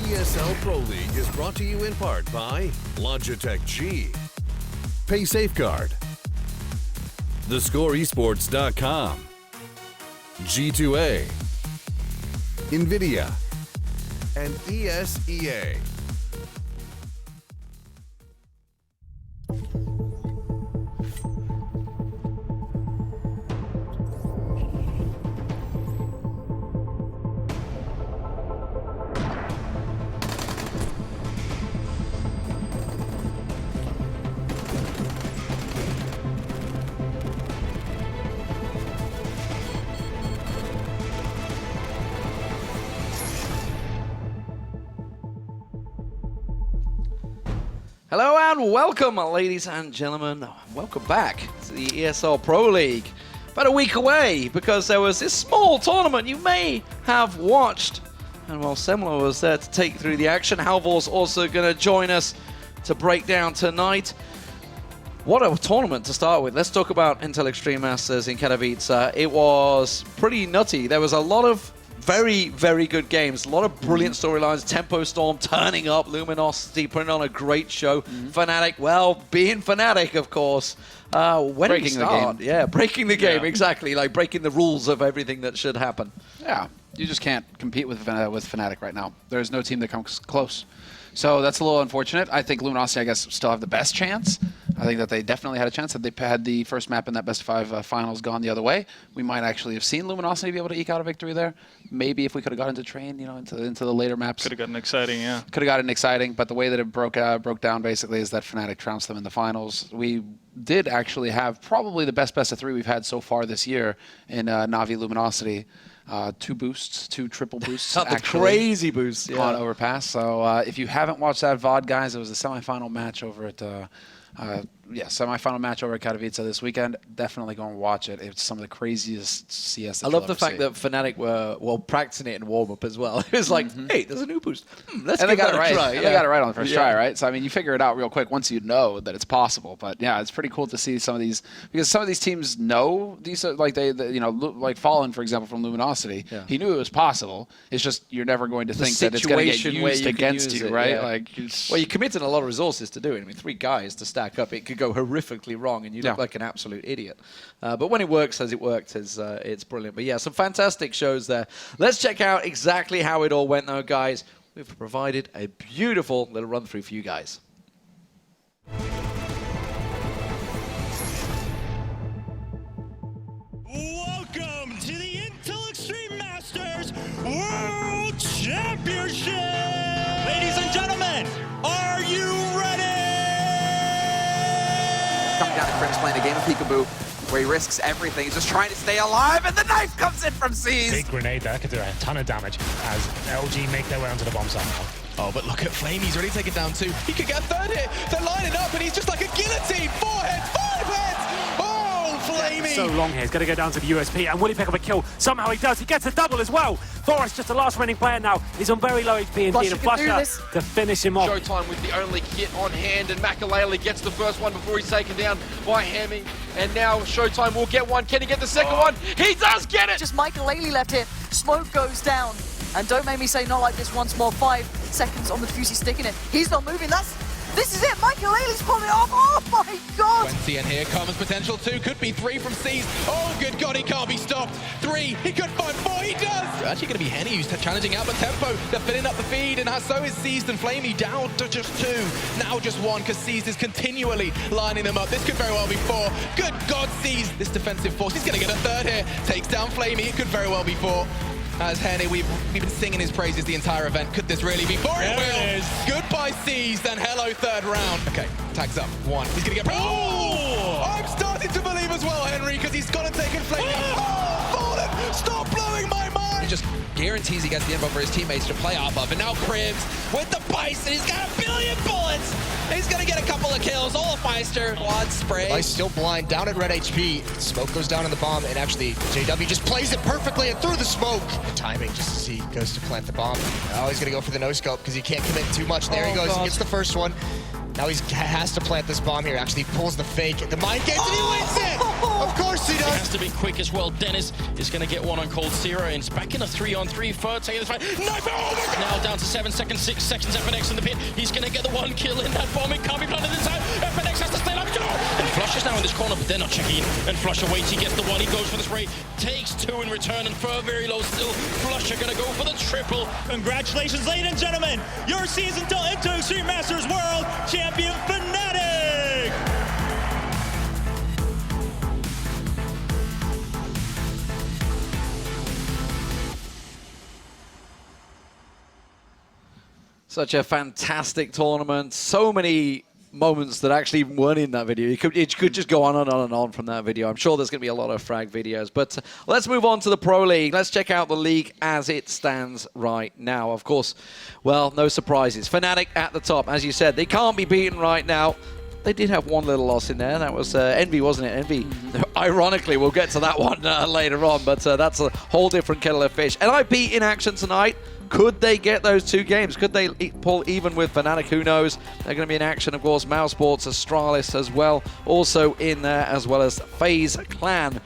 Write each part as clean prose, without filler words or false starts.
ESL Pro League is brought to you in part by Logitech G, Pay Safeguard, TheScoreEsports.com, G2A, NVIDIA, and ESEA. Hello and welcome, ladies and gentlemen. Welcome back to the ESL Pro League. About a week away, because there was this small tournament you may have watched. And while Semler was there to take through the action, Halvor's also going to join us to break down tonight. What a tournament to start with. Let's talk about Intel Extreme Masters in Katowice. It was pretty nutty. There was a lot of very, very good games. A lot of brilliant storylines. Tempo Storm turning up. Luminosity putting on a great show. Fnatic, well, being Fnatic, of course. When did we start? Yeah, breaking the game, exactly. Like breaking the rules of everything that should happen. Yeah, you just can't compete with Fnatic right now. There's no team that comes close. So that's a little unfortunate. I think Luminosity, I guess, still have the best chance. I think that they definitely had a chance. Had they had the first map in that best-of-5 finals gone the other way, we might actually have seen Luminosity be able to eke out a victory there. Maybe if we could have got into Train, you know, into the later maps. Could have gotten exciting, yeah. Could have gotten exciting, but the way that it broke down basically is that Fnatic trounced them in the finals. We did actually have probably the best-of-3 we've had so far this year in Na'Vi Luminosity. 2 boosts, 2 triple boosts. Not the crazy boosts, on Overpass. So if you haven't watched that VOD, guys, it was a semifinal match over at semifinal match over at Katowice this weekend. Definitely go and watch it. It's some of the craziest CS that I love the fact that Fnatic were practicing it in warm-up as well. It was like, hey, there's a new boost. Let's give that a try. They got it right on the first try, right? So I mean, you figure it out real quick once you know that it's possible. But yeah, it's pretty cool to see some of these, because some of these teams know these, like they you know, like Fallen, for example, from Luminosity. Yeah. He knew it was possible. It's just you're never going to think that it's going to get used against you, right? Yeah. Like, well, you committed a lot of resources to do it. I mean, 3 guys to stack up, it could go horrifically wrong, and you look like an absolute idiot. But when it works as it worked, it's brilliant. But yeah, some fantastic shows there. Let's check out exactly how it all went, though, guys. We've provided a beautiful little run-through for you guys. Welcome to the Intel Extreme Masters World Championship! Ladies and gentlemen, are you ready? Coming down to Chris playing a game of peekaboo where he risks everything. He's just trying to stay alive, and the knife comes in from C's. Big grenade there could do a ton of damage as LG make their way onto the bomb site now. Oh, but look at Flame, he's already taken down 2. He could get a 3rd hit. They're lining up, and he's just like a guillotine. 4 heads, 5 heads. Oh, Flamey. So long here. He's going to go down to the USP, and will he pick up a kill? Somehow he does. He gets a double as well. Forrest, just the last running player now. He's on very low HP, and Flusher to finish him off. Showtime with the only kit on hand, and Makalele gets the first one before he's taken down by Hamming. And now Showtime will get one. Can he get the second one? He does get it! Just Makalele left here. Smoke goes down. And don't make me say not like this once more. 5 seconds on the fuse, he's sticking it. He's not moving. This is it. Makalele's pulling it off. Oh my god! 20, and here comes potential 2. Could be 3 from C's. Oh, good god, he can't be stopped. 3, he could find 4. He does! It's actually going to be Henny who's challenging out, but Tempo, they're filling up the feed, and so is Seized and Flamey down to just 2. Now just 1, because Seized is continually lining them up. This could very well be 4. Good god, Seized, this defensive force. He's going to get a 3rd here. Takes down Flamey. It could very well be 4. As Henny, we've been singing his praises the entire event. Could this really be 4? It will. Goodbye, Seized, and hello, 3rd round. Okay, tags up. 1. He's going to get... Oh! I'm starting to believe as well, Henry, because he's gone and taken Flamey. Oh, Fallen! Stop blowing my mind! It just guarantees he gets the info for his teammates to play off of. And now Cribs with the Bison. He's got a billion bullets. He's going to get a couple of kills. Olafmeister, quad spray. Ice still blind, down at red HP. Smoke goes down on the bomb, and actually JW just plays it perfectly and through the smoke. The timing just as he goes to plant the bomb. Oh, he's going to go for the no-scope because he can't commit too much. There he goes, he gets the first one. Now he has to plant this bomb here. Actually pulls the fake. The mind games and he wins it! Of course he does! He has to be quick as well. Dennis is going to get one on Cold Zero, and it's back in a 3-on-3. Third taking the fight. Knife! Oh my God! Now down to 7 seconds, 6 seconds. FNX in the pit. He's going to get the one kill in that bomb. It can't be planted inside. FNX has to stay up. And Flush is now in this corner, but they're not checking in. And Flusher waits. He gets the one. He goes for the spray. Takes 2 in return, and Fur very low still. Flusher going to go for the triple. Congratulations, ladies and gentlemen, your season into Extreme Masters World Champion Fnatic! Such a fantastic tournament. So many moments that actually weren't in that video. It could just go on and on and on from that video. I'm sure there's going to be a lot of frag videos. But let's move on to the Pro League. Let's check out the league as it stands right now. Of course, well, no surprises. Fnatic at the top. As you said, they can't be beaten right now. They did have one little loss in there. That was Envy, wasn't it? Envy. Ironically, we'll get to that one later on. But that's a whole different kettle of fish. NIP in action tonight. Could they get those 2 games? Could they pull even with Fnatic? Who knows? They're going to be in action, of course. mousesports, Astralis as well. Also in there, as well as FaZe Clan.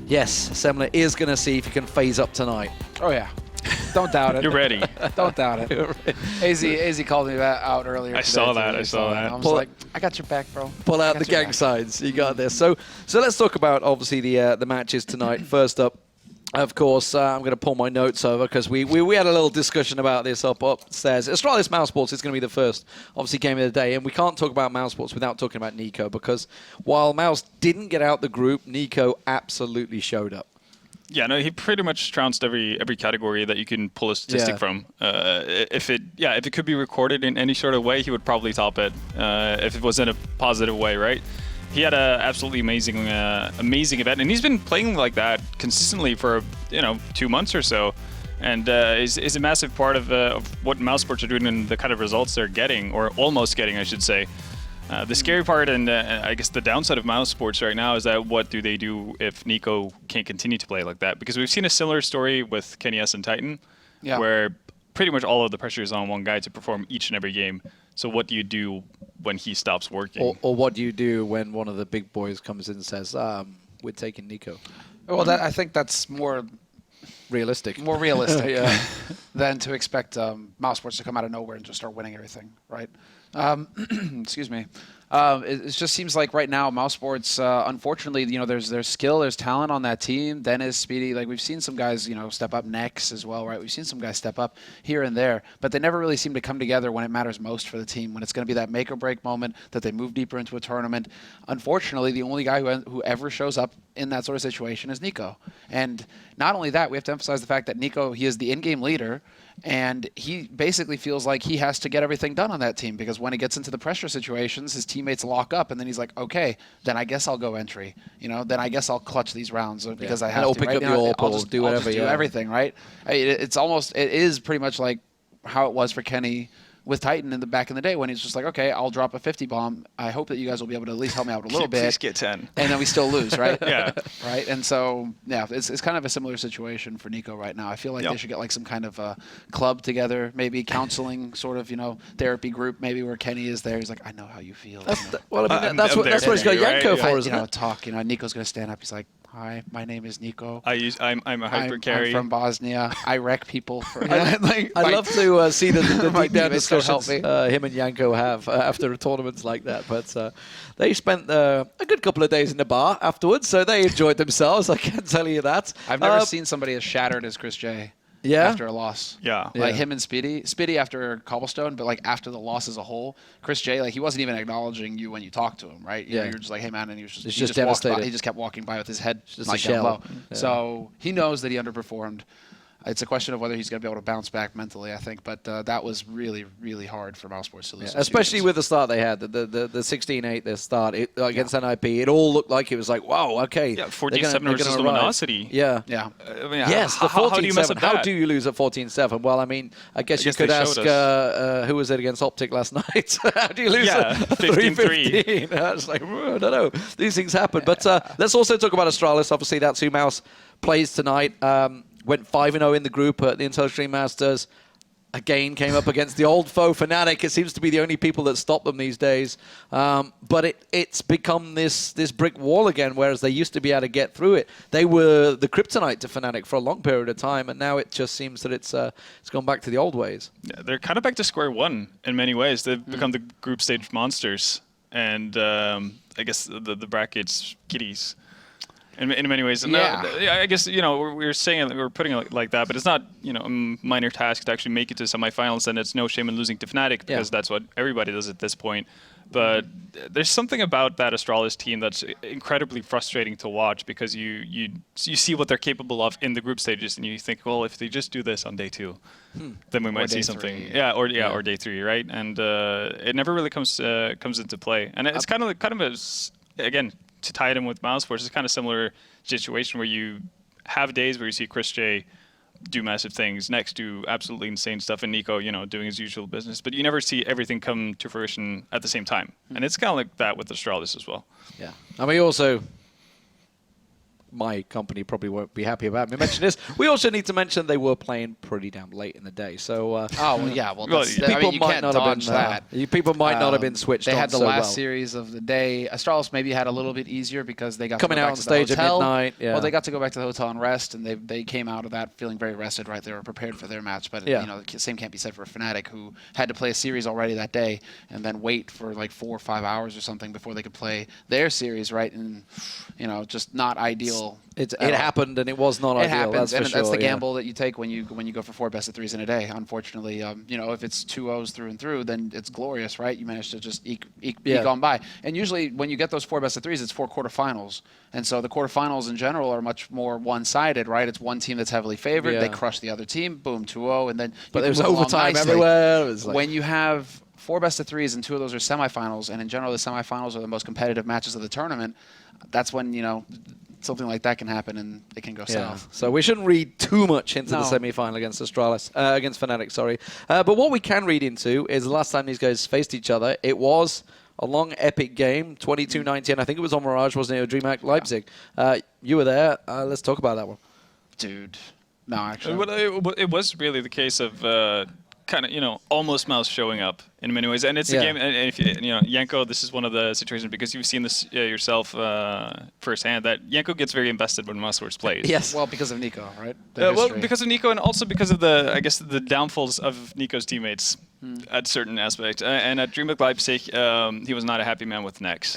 Yes, Semler is going to see if he can phase up tonight. Oh, yeah. Don't doubt it. You're ready. Don't doubt it. AZ called me out earlier. I saw that. I was like, I got your back, bro. Pull out the gang signs. You got this. So let's talk about, obviously, the matches tonight. First up, of course, I'm going to pull my notes over because we had a little discussion about this upstairs. Astralis mousesports is going to be the first, obviously, game of the day. And we can't talk about mousesports without talking about Nico, because while Mouse didn't get out the group, Nico absolutely showed up. Yeah, no, he pretty much trounced every category that you can pull a statistic from. If it could be recorded in any sort of way, he would probably top it if it was in a positive way, right? He had an absolutely amazing event, and he's been playing like that consistently for 2 months or so, and is a massive part of what mousesports are doing and the kind of results they're getting, or almost getting, I should say. The scary part, and I guess the downside of mousesports right now, is that what do they do if Nico can't continue to play like that? Because we've seen a similar story with Kenny S and Titan, where pretty much all of the pressure is on one guy to perform each and every game. So what do you do when he stops working? Or what do you do when one of the big boys comes in and says, we're taking Nico? Well, I think that's more realistic. More realistic than to expect mousesports to come out of nowhere and just start winning everything, right? Excuse me. It just seems like right now mousesports, unfortunately, there's skill, there's talent on that team. Dennis, Speedy, like we've seen some guys, step up. Next as well, right? We've seen some guys step up here and there, but they never really seem to come together when it matters most for the team, when it's going to be that make or break moment that they move deeper into a tournament. Unfortunately, the only guy who ever shows up in that sort of situation is Nico. And not only that, we have to emphasize the fact that Nico, he is the in-game leader, and he basically feels like he has to get everything done on that team, because when he gets into the pressure situations, his teammates lock up, and then he's like, okay, then I guess I'll go entry. Then I guess I'll clutch these rounds because I have I'll to. Pick right? up the AWP, I'll just do whatever. Do everything, right? It is pretty much like how it was for Kenny with Titan back in the day, when he's just like, okay, I'll drop a 50 bomb. I hope that you guys will be able to at least help me out a little bit. Please get 10. And then we still lose, right? Yeah. Right? And so, yeah, it's kind of a similar situation for Nico right now. I feel like they should get like some kind of club together, maybe counseling sort of, therapy group, maybe where Kenny is there. He's like, I know how you feel. That's what he's got Yanko for, isn't it? Talk. Nico's going to stand up. He's like, hi, my name is Nico. I'm a hyper carry. I'm from Bosnia. I wreck people. I'd love to see the deep down discussions him and Yanko have after tournaments like that. But they spent a good couple of days in the bar afterwards, so they enjoyed themselves. I can tell you that. I've never seen somebody as shattered as Chris J. Yeah. After a loss. Yeah. Like him and Speedy. Speedy after Cobblestone, but like after the loss as a whole, Chris J, like he wasn't even acknowledging you when you talked to him, right? You're just like, hey man, and he was just devastated. By, he just kept walking by with his head just like a shell. down low. Yeah. So he knows that he underperformed. It's a question of whether he's going to be able to bounce back mentally, I think. But that was really, really hard for mousesports to lose. Especially with the start they had, the 16-8, their start against NIP. It all looked like it was like, wow, okay. Yeah, 14-7 versus Luminosity. Yeah. Yeah. I mean, yes, the 14-7. How do you mess up that? How do you lose at 14-7? Well, I mean, I guess you could ask who was it against Optic last night? How do you lose 15-3? I was like, I don't know. These things happen. But let's also talk about Astralis. Obviously, that's who Mouse plays tonight. Went 5-0 in the group at the Intel Extreme Masters. again came up against the old foe Fnatic. It seems to be the only people that stop them these days. But it's become this brick wall again, whereas they used to be able to get through it. They were the kryptonite to Fnatic for a long period of time, and now it just seems that it's gone back to the old ways. Yeah, they're kind of back to square one in many ways. They've become the group stage monsters, and I guess the brackets kitties. In many ways, and I guess we're saying it, we're putting it like that, but it's not a minor task to actually make it to semifinals, and it's no shame in losing to Fnatic because that's what everybody does at this point. But there's something about that Astralis team that's incredibly frustrating to watch because you see what they're capable of in the group stages, and you think, well, if they just do this on day 2, then we might see something. Or day 3, right? And it never really comes into play, and it's kind of again. To tie it in with mousesports, it's kind of similar situation where you have days where you see Chris J do massive things, next do absolutely insane stuff, and Nico, doing his usual business, but you never see everything come to fruition at the same time. And it's kind of like that with Astralis as well. Yeah. I mean, also, my company probably won't be happy about me mentioning this. We also need to mention they were playing pretty damn late in the day. So people might not have been people might not have been switched on. They had the last series of the day. Astralis maybe had a little bit easier because they got coming to go out back on to stage the hotel. at midnight. Yeah. Well, they got to go back to the hotel and rest, and they came out of that feeling very rested. Right, they were prepared for their match. But the same can't be said for Fnatic, who had to play a series already that day and then wait for like 4 or 5 hours or something before they could play their series. Right, and just not ideal. It happened, and it was not ideal. Happens, that's and that's the gamble that you take when you go for 4 best-of-3s in a day. Unfortunately, if it's 2-0s through and through, then it's glorious, right? You manage to just eke on by. And usually, when you get those 4 best-of-3s, it's 4 quarterfinals, and so the quarterfinals in general are much more one-sided, right? It's one team that's heavily favored. They crush the other team, boom, 2-0, and then. But there's overtime everywhere. When you have 4 best-of-3s and 2 of those are semifinals, and in general, the semifinals are the most competitive matches of the tournament. That's when something like that can happen and it can go south. So we shouldn't read too much into the semi-final against Astralis, against Fnatic, sorry. But what we can read into is the last time these guys faced each other, it was a long, epic game, 22-19. I think it was on Mirage, wasn't it? Or DreamHack Leipzig. You were there. Let's talk about that one. Dude. No, actually. It was really the case of kind of, almost Mouse showing up in many ways. And it's a game, and if Yanko, this is one of the situations, because you've seen this yourself firsthand, that Yanko gets very invested when mousesports plays. Yes. Well, because of Nico, right? Because of Nico, and also because of the downfalls of Nico's teammates at certain aspects. And at DreamHack Leipzig, he was not a happy man with Nex.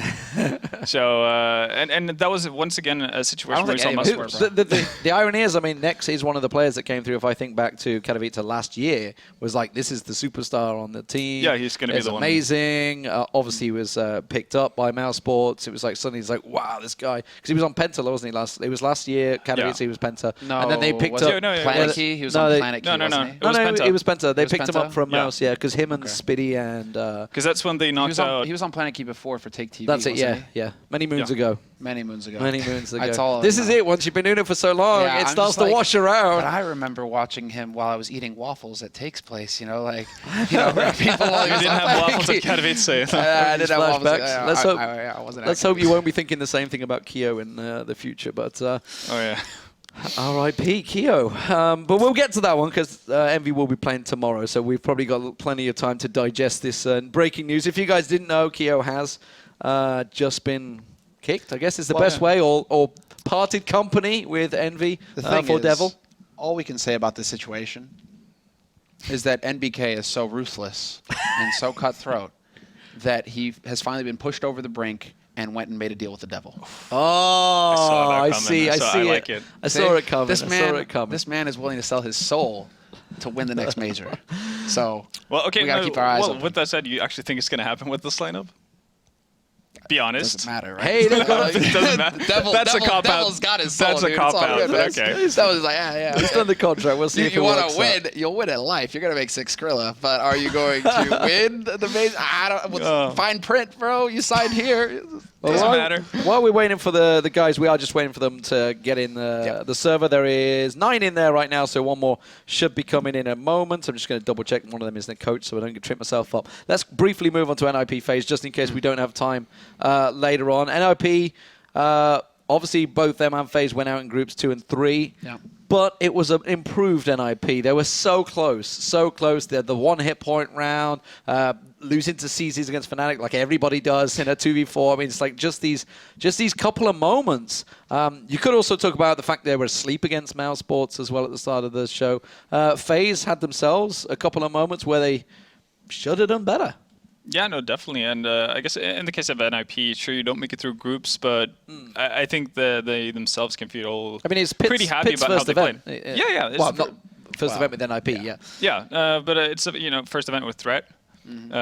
So, and that was once again a situation where he saw mousesports. The irony is, Nex is one of the players that came through, if I think back to Katowice last year, was like, this is the superstar on the team. Yeah, he's going to be the one. Amazing. Obviously, he was picked up by mousesports. It was like suddenly he's like, wow, this guy, because he was on Penta, wasn't he? It was last year. Katowice, he was Penta. No, and then they picked up Planet Key. He was on Planet Key. No, it was Penta. They picked him up from Mouse, because him and Spitty and because that's when they knocked out. He was on Planet Key before for Take TV. That's it. Yeah. Many moons ago. Many moons ago. This is it. Once you've been doing it for so long, it starts to wash around. But I remember watching him while I was eating waffles at Takes Place. Where people. You didn't have waffles at Katowice. I didn't have waffles. Let's hope you won't be thinking the same thing about Kyo in the future. But R.I.P. Kyo. But we'll get to that one because Envy will be playing tomorrow, so we've probably got plenty of time to digest this breaking news. If you guys didn't know, Kyo has just been kicked, I guess is the best way, or parted company with Envy for Devil. All we can say about this situation is that NBK is so ruthless and so cutthroat that he has finally been pushed over the brink and went and made a deal with the devil. Oh, I see. I like it. I saw it coming. This man is willing to sell his soul to win the next major. So we got to keep our eyes open. With that said, you actually think it's going to happen with this lineup? Be honest. Doesn't matter, right? Hey, doesn't matter. That's a cop out. Devil's got his soul. That's a cop out. Okay. That was like, yeah. He's done the contract. We'll see if you want to win. You'll win at life. You're gonna make 6 Skrilla, but are you going to win the major? I don't. Fine print, bro. You signed here. Doesn't matter. While we're waiting for the guys, we are just waiting for them to get in the server. There is 9 in there right now, so one more should be coming in a moment. I'm just going to double check one of them is the coach, so I don't get trip myself up. Let's briefly move on to NIP phase, just in case we don't have time later on. NIP, obviously both them and FaZe went out in groups 2 and 3. Yeah. but it was an improved NIP. They were so close, so close. They had the one hit point round, losing to CZs against Fnatic like everybody does in a 2v4. I mean, it's like just these couple of moments. You could also talk about the fact they were asleep against mousesports as well at the start of the show. FaZe had themselves a couple of moments where they should have done better. Yeah, no, definitely. And I guess in the case of NIP, sure, you don't make it through groups, but I think they themselves can feel it's pretty happy about how they played. Yeah. Well, not first event with NIP, yeah. Yeah, but it's first event with Threat,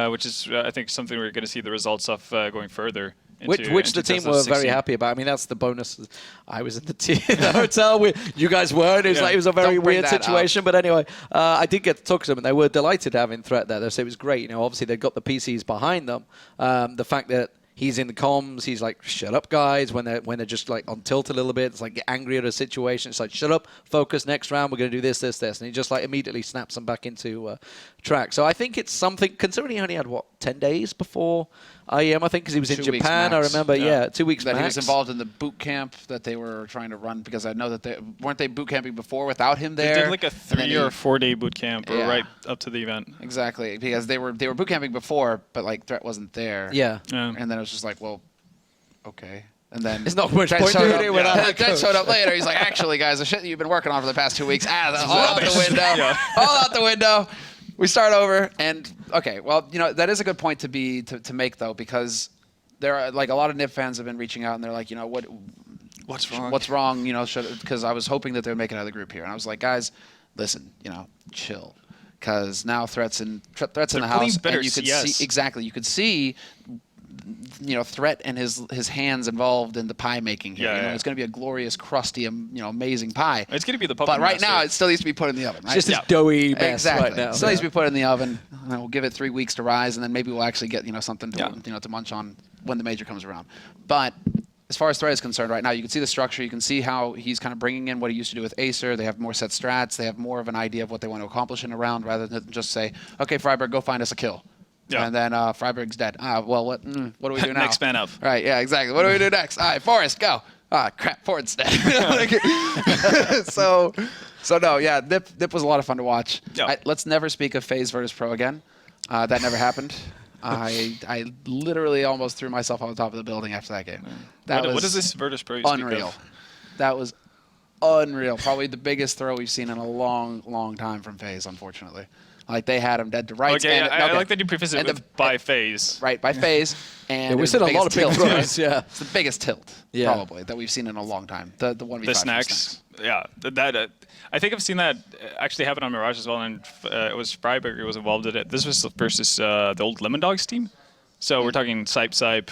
which is I think something we're going to see the results of going further. Which the team were very happy about. I mean, that's the bonus. I was in the hotel with you guys weren't. It was a very weird situation. But anyway, I did get to talk to them, and they were delighted having Threat there. They said it was great. Obviously they got the PCs behind them. The fact that he's in the comms, he's like, "Shut up, guys!" When they're just like on tilt a little bit, it's like get angry at a situation. It's like, "Shut up, focus. Next round, we're going to do this, this, this," and he just like immediately snaps them back into track. So I think it's something. Considering he only had 10 days before IEM, I think, because he was in Japan. I remember, 2 weeks that max. He was involved in the boot camp that they were trying to run, because I know that they weren't boot camping before without him there. They did like a 3 or 4 day boot camp right up to the event. Exactly, because they were boot camping before, but like Threat wasn't there. Yeah. And then it was just like, well, okay. And then it's not much point doing it without Threat showed up later. He's like, actually, guys, the shit that you've been working on for the past 2 weeks, all out the window. All out the window. We start over, and okay, well, that is a good point to make though, because there are like a lot of NIP fans have been reaching out, and they're like, what's wrong? What's wrong? Because I was hoping that they would make it out of the group here, and I was like, guys, listen, chill, because now Threat's in the house, and you could see exactly, you could see. Threat and his hands involved in the pie making here. It's going to be a glorious, crusty, amazing pie. It's going to be the puppet But right now, it still needs to be put in the oven. Right? It's just this doughy mess right now. It still needs to be put in the oven. And we'll give it 3 weeks to rise, and then maybe we'll actually get something to to munch on when the major comes around. But as far as Threat is concerned, right now, you can see the structure. You can see how he's kind of bringing in what he used to do with Acer. They have more set strats. They have more of an idea of what they want to accomplish in a round, rather than just say, okay, Freiburg, go find us a kill. Yeah. And then Freiburg's dead. Well, what do we do now? Next man up. Right, yeah, exactly. What do we do next? All right, Forrest, go. Crap, Ford's dead. So no, yeah, Nip was a lot of fun to watch. Yeah. Let's never speak of FaZe versus Pro again. That never happened. I literally almost threw myself on the top of the building after that game. What is this Virtus Pro unreal. Speak of? That was unreal. Probably the biggest throw we've seen in a long, long time from FaZe, unfortunately. Like, they had him dead to rights. Okay, I like that you preface it with by FaZe. Right, by FaZe. And we've seen a lot of big throws, It's the biggest tilt, probably, that we've seen in a long time. The 1v5 the snacks. Yeah, I think I've seen that actually happen on Mirage as well, and it was Freiburg who was involved in it. This was versus the old Lemon Dogs team. So we're talking Sipe,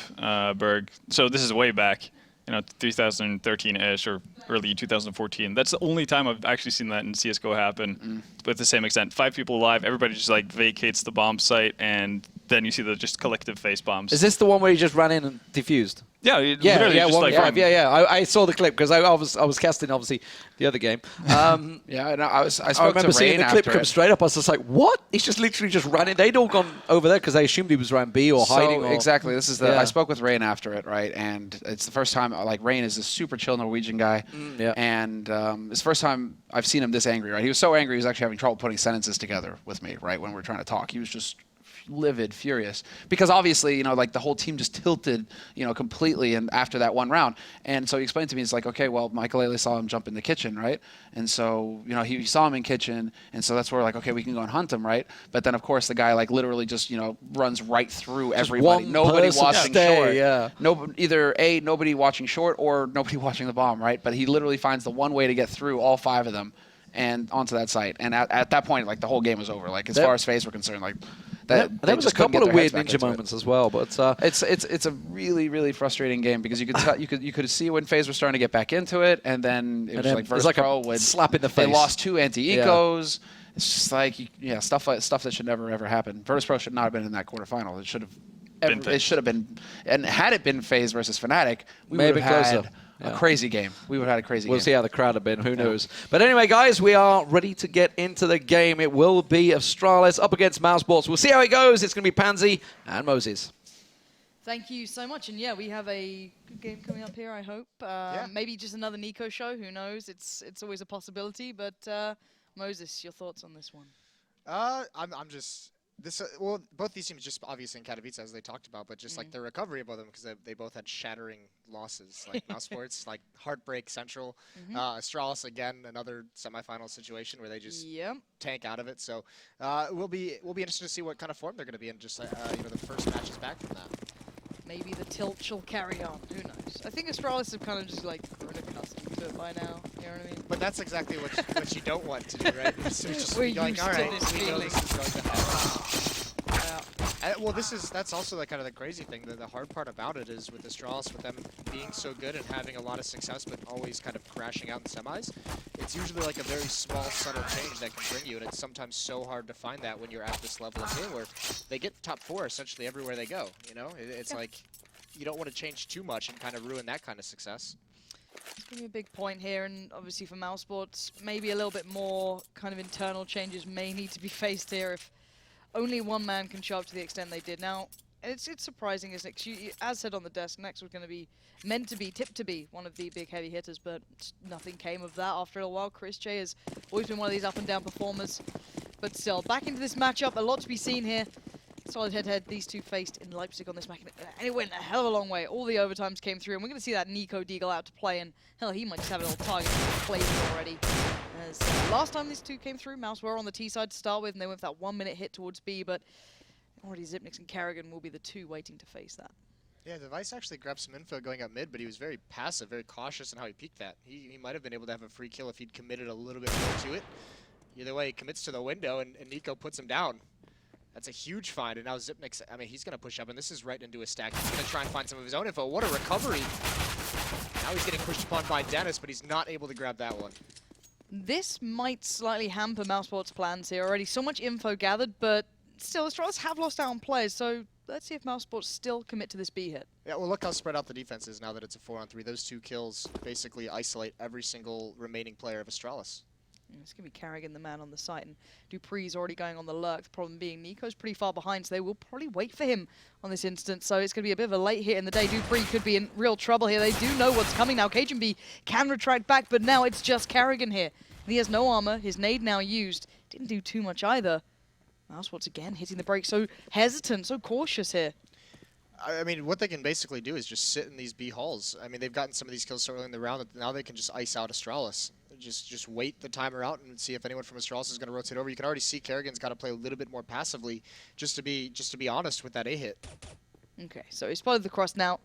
Berg. So this is way back, 2013-ish or early 2014. That's the only time I've actually seen that in CSGO happen with the same extent. 5 people alive, everybody just like vacates the bomb site, and then you see the just collective face bombs. Is this the one where he just ran in and defused? Yeah, literally just like I saw the clip because I was casting obviously the other game. I remember seeing the clip come straight up. I was just like, "What?" He's just literally just ran in. They'd all gone over there because they assumed he was around B or hiding. Exactly. This is I spoke with Rain after it, right? And it's the first time. Like, Rain is a super chill Norwegian guy, and it's the first time I've seen him this angry. Right? He was so angry he was actually having trouble putting sentences together with me. Right when we were trying to talk, he was just livid, furious, because obviously, like the whole team just tilted, completely, and after that one round. And so he explained to me, it's like, okay, well, Michael Ailey saw him jump in the kitchen, right? And so, he saw him in kitchen, and so that's where we're like, okay, we can go and hunt him, right? But then, of course, the guy, like, literally just, runs right through everybody. Nobody watching short. Yeah. Either nobody watching short, or nobody watching the bomb, right? But he literally finds the one way to get through all 5 of them and onto that site. And at that point, like, the whole game was over. Like, as far as FaZe were concerned, like, there was a couple of weird ninja moments as well, but it's a really, really frustrating game, because you could see when FaZe were starting to get back into it, and then it was like Virtus Pro would slap in the face. They lost 2 anti-ecos. Yeah. It's just like stuff that should never ever happen. Virtus Pro should not have been in that quarterfinal. It should have been, and had it been FaZe versus Fnatic, we would have had a crazy game. We would have had a crazy game. We'll see how the crowd have been. Who knows? But anyway, guys, we are ready to get into the game. It will be Astralis up against mousesports. We'll see how it goes. It's going to be Pansy and Moses. Thank you so much. And yeah, we have a good game coming up here, I hope. Maybe just another Nico show, who knows? It's always a possibility. But Moses, your thoughts on this one? I'm just well, both these teams just obviously in Katowice, as they talked about, but just like the recovery of both of them, because they both had shattering losses, like mousesports, like heartbreak central. Astralis again, another semifinal situation where they just tank out of it. So we'll be interested to see what kind of form they're going to be in. Just you know, the first matches back from that. Maybe the tilt shall carry on. Who knows? I think Astralis have kind of just like grown accustomed to it by now. You know what I mean? But that's exactly what you don't want to do, right? So just We're going, used all to right, this we know feeling. this is going to happen. Well, that's also the kind of the crazy thing. The hard part about it is with Astralis, with them being so good and having a lot of success, but always kind of crashing out in semis. It's usually like a very small, subtle change that can bring you, and it's sometimes so hard to find that when you're at this level of game where they get top 4 essentially everywhere they go. You know, it's like you don't want to change too much and kind of ruin that kind of success. It's going to be a big point here, and obviously for mousesports, maybe a little bit more kind of internal changes may need to be faced here if only one man can show up to the extent they did. Now, it's surprising, isn't it? 'Cause as said on the desk, Nex was going to be tipped to be one of the big heavy hitters, but nothing came of that after a while. Chris J has always been one of these up and down performers, but still, back into this matchup, a lot to be seen here. Solid head-to-head, these two faced in Leipzig on this match, and it went a hell of a long way. All the overtimes came through, and we're going to see that Nico Deagle out to play, and hell, he might just have it all targeted flavor already. As last time these two came through, Mouse were on the T side to start with, and they went for that 1-minute hit towards B, but already Zipnix and Karrigan will be the two waiting to face that. Yeah, Device actually grabbed some info going up mid, but he was very passive, very cautious in how he peeked that. He might have been able to have a free kill if he'd committed a little bit more to it. Either way, he commits to the window, and Nico puts him down. That's a huge find, and now Zipnix, I mean, he's going to push up, and this is right into a stack. He's going to try and find some of his own info. What a recovery. Now he's getting pushed upon by Dennis, but he's not able to grab that one. This might slightly hamper mousesports' plans here. Already so much info gathered, but still, Astralis have lost out on players, so let's see if mousesports still commit to this B hit. Yeah, well, look how spread out the defense is now that it's a 4-on-3. Those 2 kills basically isolate every single remaining player of Astralis. It's going to be Karrigan, the man on the site, and Dupree's already going on the lurk. The problem being Nico's pretty far behind, so they will probably wait for him on this instance. So it's going to be a bit of a late hit in the day. Dupree could be in real trouble here. They do know what's coming now. KGB can retract back, but now it's just Karrigan here. And he has no armor. His nade now used. Didn't do too much either. mousesports again hitting the brake. So hesitant, so cautious here. I mean, what they can basically do is just sit in these B halls. I mean, they've gotten some of these kills so early in the round that now they can just ice out Astralis. Just wait the timer out and see if anyone from Astralis is going to rotate over. You can already see Karrigan's got to play a little bit more passively, just to be honest with that A hit. Okay, so he's spotted the cross now.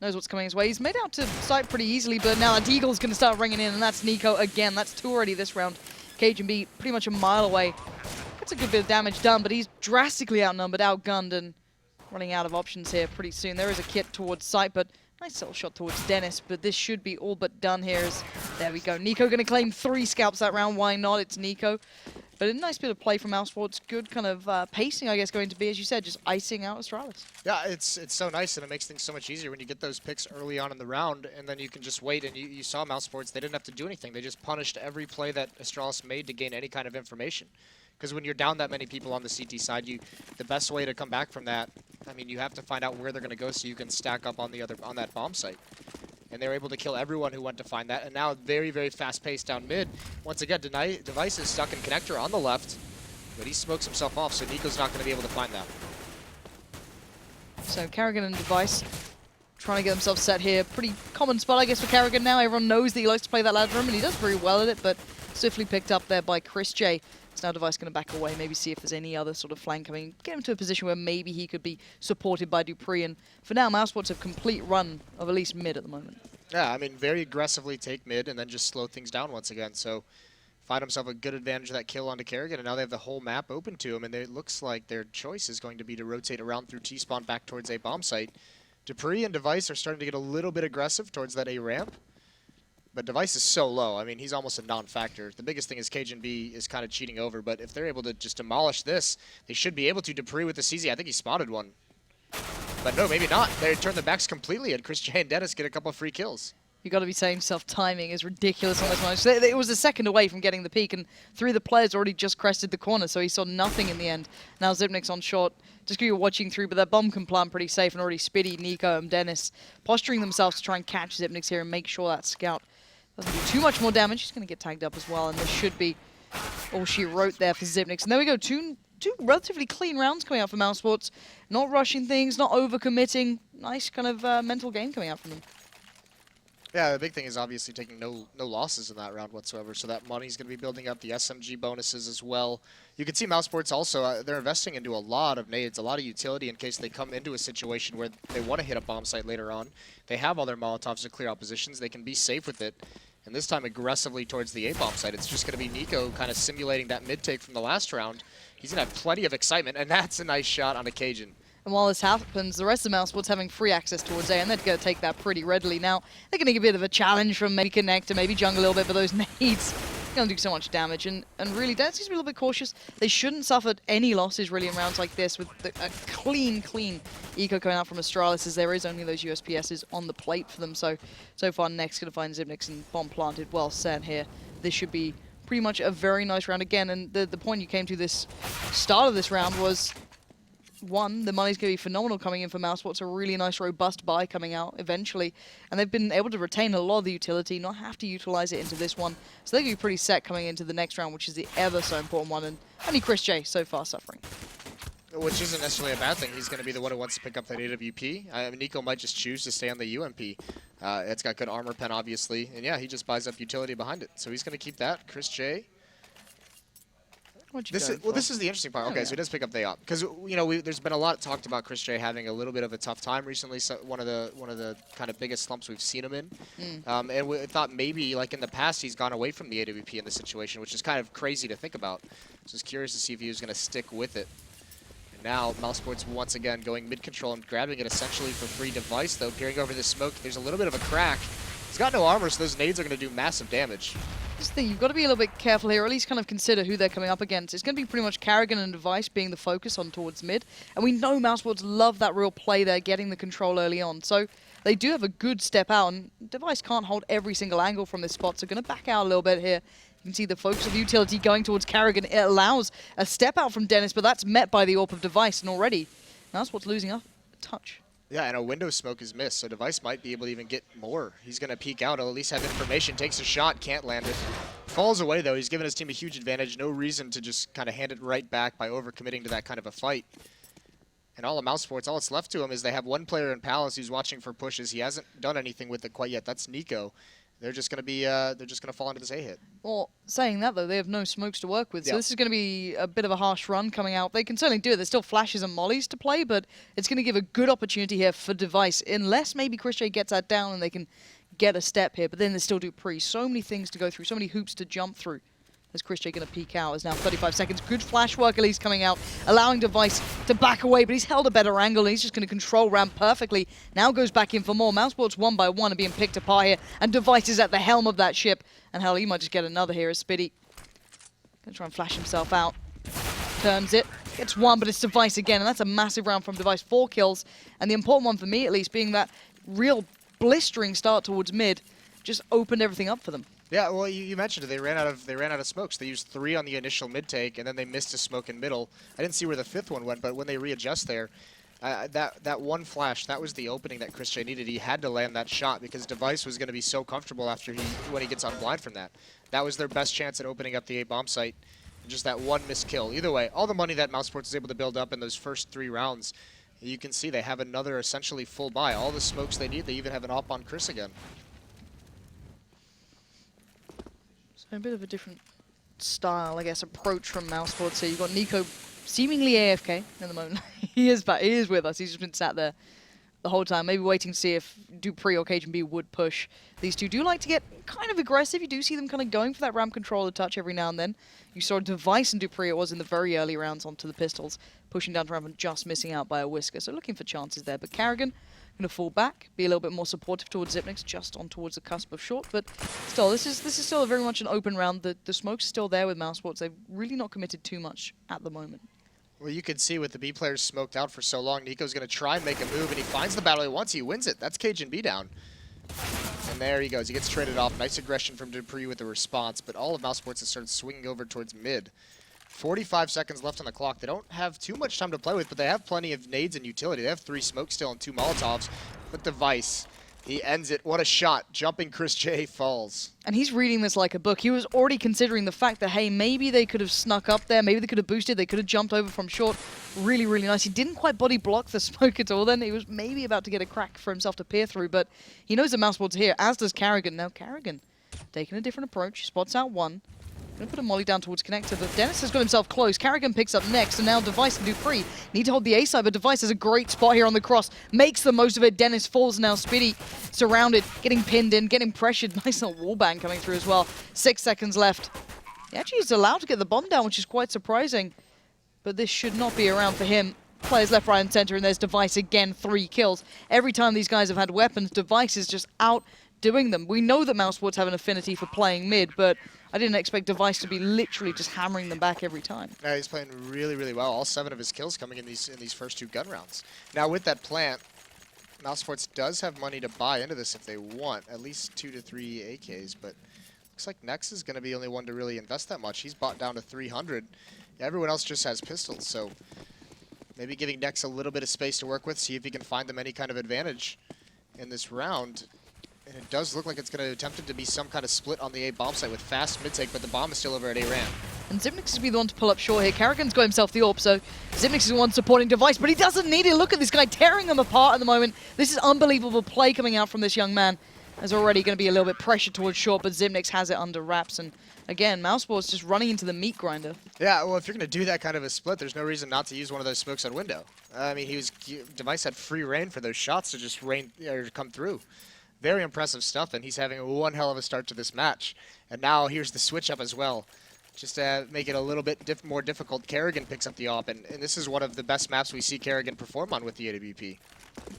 Knows what's coming his way. He's made out to sight pretty easily, but now that Deagle's going to start ringing in, and that's Nico again. That's 2 already this round. KGB pretty much a mile away. Gets a good bit of damage done, but he's drastically outnumbered, outgunned, and running out of options here pretty soon. There is a kit towards sight, but nice little shot towards Dennis, but this should be all but done here. There we go. Nico going to claim 3 scalps that round. Why not? It's Nico. But a nice bit of play from mousesports. Good kind of pacing, I guess, going to be, as you said, just icing out Astralis. Yeah, it's so nice, and it makes things so much easier when you get those picks early on in the round, and then you can just wait. And you saw mousesports, they didn't have to do anything. They just punished every play that Astralis made to gain any kind of information. Because when you're down that many people on the CT side, the best way to come back from that, I mean, you have to find out where they're going to go so you can stack up on that bomb site. And they were able to kill everyone who went to find that. And now very, very fast pace down mid. Once again, Device is stuck in connector on the left, but he smokes himself off, so Nico's not going to be able to find that. So Karrigan and Device trying to get themselves set here. Pretty common spot, I guess, for Karrigan now. Everyone knows that he likes to play that ladder room, and he does very well at it, but swiftly picked up there by Chris J. So now Device going to back away, maybe see if there's any other sort of flank coming. Get him to a position where maybe he could be supported by Dupree. And for now, mousesports have complete run of at least mid at the moment. Yeah, I mean, very aggressively take mid and then just slow things down once again. So find himself a good advantage of that kill onto Karrigan, and now they have the whole map open to him, and it looks like their choice is going to be to rotate around through T-spawn back towards a bomb site. Dupree and Device are starting to get a little bit aggressive towards that A ramp. But Device is so low. I mean, he's almost a non-factor. The biggest thing is Cajun B is kind of cheating over, but if they're able to just demolish this, they should be able to. Dupree with the CZ, I think he spotted one. But no, maybe not. They turn the backs completely, and Chris J and Dennis get a couple of free kills. You got to be saying self-timing is ridiculous on this one. So it was a second away from getting the peak, and 3 of the players already just crested the corner, so he saw nothing in the end. Now Xyp9x on short. Just because you're watching through, but that bomb can plant pretty safe, and already Spitty, Nico, and Dennis posturing themselves to try and catch Xyp9x here and make sure that scout doesn't do too much more damage. He's going to get tagged up as well, and this should be all she wrote there for Xyp9x. And there we go, two relatively clean rounds coming out for mousesports. Not rushing things, not overcommitting. Nice kind of mental game coming out from them. Yeah, the big thing is obviously taking no losses in that round whatsoever, so that money's going to be building up, the SMG bonuses as well. You can see mousesports also, they're investing into a lot of nades, a lot of utility in case they come into a situation where they want to hit a bomb site later on. They have all their Molotovs to clear out positions, they can be safe with it, and this time aggressively towards the A-bomb site. It's just going to be Nico kind of simulating that mid-take from the last round. He's going to have plenty of excitement, and that's a nice shot on a Cajun. And while this happens, the rest of mousesports having free access towards A, and they're going to take that pretty readily. Now, they're going to get a bit of a challenge from maybe Connect and maybe Jungle a little bit, but those nades going to do so much damage. And really, Dance needs to be a little bit cautious. They shouldn't suffer any losses really in rounds like this with a clean eco coming out from Astralis, as there is only those USPSs on the plate for them. So far, Next going to find Xyp9x and bomb planted well set here. This should be pretty much a very nice round again. And the point you came to this start of this round was, one, the money's going to be phenomenal coming in for mousesports, a really nice robust buy coming out eventually, and they've been able to retain a lot of the utility, not have to utilize it into this one, so they're going to be pretty set coming into the next round, which is the ever so important one, and only Chris J so far suffering. Which isn't necessarily a bad thing. He's going to be the one who wants to pick up that AWP. I mean, Nico might just choose to stay on the UMP. It's got good armor pen, obviously, and yeah, he just buys up utility behind it, so he's going to keep that. Chris J. This is the interesting part. Okay, so he does pick up the op because there's been a lot talked about Chris J having a little bit of a tough time recently. So one of the kind of biggest slumps we've seen him in, and we thought maybe like in the past he's gone away from the AWP in this situation, which is kind of crazy to think about. So I was curious to see if he was going to stick with it. And now mousesports once again going mid control and grabbing it essentially for free. Device though peering over the smoke. There's a little bit of a crack. He's got no armor, so those nades are going to do massive damage. This thing, you've got to be a little bit careful here, or at least kind of consider who they're coming up against. It's going to be pretty much Karrigan and Device being the focus on towards mid, and we know mousesports love that real play there, getting the control early on. So they do have a good step out, and Device can't hold every single angle from this spot, so going to back out a little bit here. You can see the focus of utility going towards Karrigan. It allows a step out from Dennis, but that's met by the AWP of Device, and already mousesports losing a touch. Yeah, and a window smoke is missed, so Device might be able to even get more. He's going to peek out, he'll at least have information, takes a shot, can't land it. Falls away, though. He's given his team a huge advantage. No reason to just kind of hand it right back by overcommitting to that kind of a fight. And all of mousesports, all that's left to him is they have one player in Palace who's watching for pushes. He hasn't done anything with it quite yet. That's Nico. They're just going to fall into this A-hit. Well, saying that, though, they have no smokes to work with, so this is going to be a bit of a harsh run coming out. They can certainly do it. There's still flashes and mollies to play, but it's going to give a good opportunity here for Device, unless maybe Chris J gets that down and they can get a step here, but then they still do pre. So many things to go through, so many hoops to jump through. As Chris J going to peek out, is now 35 seconds. Good flash work at least coming out, allowing Device to back away, but he's held a better angle, and he's just going to control ramp perfectly. Now goes back in for more. mousesports one by one are being picked apart here, and Device is at the helm of that ship. And hell, he might just get another here as Spitty. Going to try and flash himself out. Turns it. Gets one, but it's Device again, and that's a massive round from Device. 4 kills, and the important one for me, at least, being that real blistering start towards mid, just opened everything up for them. Yeah, well, you mentioned it. They ran out of smokes. They used 3 on the initial mid take, and then they missed a smoke in middle. I didn't see where the 5th one went, but when they readjust there, that one flash, that was the opening that Chris J needed. He had to land that shot because Device was going to be so comfortable when he gets on blind from that. That was their best chance at opening up the A bomb site. And just that one missed kill. Either way, all the money that mousesports is able to build up in those first 3 rounds, you can see they have another essentially full buy. All the smokes they need. They even have an op on Chris again. A bit of a different style, I guess, approach from mousesports here. You've got Nico seemingly AFK at the moment. He is back. He is with us. He's just been sat there the whole time, maybe waiting to see if Dupree or Cajun B would push. These two do like to get kind of aggressive. You do see them kind of going for that ramp controller touch every now and then. You saw Device and Dupree, it was in the very early rounds, onto the pistols, pushing down to ramp and just missing out by a whisker. So looking for chances there. But Karrigan going to fall back, be a little bit more supportive towards Xyp9x, just on towards the cusp of short. But still, this is still very much an open round. The smoke's still there with mousesports. They've really not committed too much at the moment. Well, you can see with the B players smoked out for so long, Nico's going to try and make a move, and he finds the battle he wants. He wins it. That's Cajun B down. And there he goes. He gets traded off. Nice aggression from Dupree with the response, but all of mousesports has started swinging over towards mid. 45 seconds left on the clock. They don't have too much time to play with, but they have plenty of nades and utility. They have 3 smoke still and 2 Molotovs. But Device, he ends it. What a shot. Jumping Chris J falls. And he's reading this like a book. He was already considering the fact that, hey, maybe they could have snuck up there. Maybe they could have boosted. They could have jumped over from short. Really, really nice. He didn't quite body block the smoke at all then. He was maybe about to get a crack for himself to peer through, but he knows the mousesports here, as does Carrigan. Now Carrigan taking a different approach. He spots out one. Gonna put a molly down towards connector, but Dennis has got himself close. Carrigan picks up next, and now Device and Dupree need to hold the A side, but Device has a great spot here on the cross. Makes the most of it. Dennis falls now. Spitty surrounded, getting pinned in, getting pressured. Nice little wallbang coming through as well. 6 seconds left. He actually is allowed to get the bomb down, which is quite surprising, but this should not be around for him. Players left, right, and center, and there's Device again. 3 kills. Every time these guys have had weapons, Device is just outdoing them. We know that mousesports have an affinity for playing mid, but I didn't expect Device to be literally just hammering them back every time. Yeah, he's playing really, really well. All 7 of his kills coming in these first 2 gun rounds. Now with that plant, mousesports does have money to buy into this if they want, at least 2 to 3 AKs, but looks like Nex is going to be the only one to really invest that much. He's bought down to 300. Everyone else just has pistols, so maybe giving Nex a little bit of space to work with, see if he can find them any kind of advantage in this round. And it does look like it's going to attempt it to be some kind of split on the A bomb site with fast mid-take, but the bomb is still over at A ramp. And Zipnix is going to be the one to pull up short here. Carrigan's got himself the AWP, so Zipnix is the one supporting Device, but he doesn't need it. Look at this guy tearing them apart at the moment. This is unbelievable play coming out from this young man. There's already going to be a little bit pressure towards short, but Zipnix has it under wraps. And again, mousesports just running into the meat grinder. Yeah, well, if you're going to do that kind of a split, there's no reason not to use one of those smokes on window. I mean, Device had free reign for those shots to just come through. Very impressive stuff, and he's having one hell of a start to this match. And now here's the switch up as well. Just to make it a little bit more difficult, Carrigan picks up the AWP, and this is one of the best maps we see Carrigan perform on with the AWP.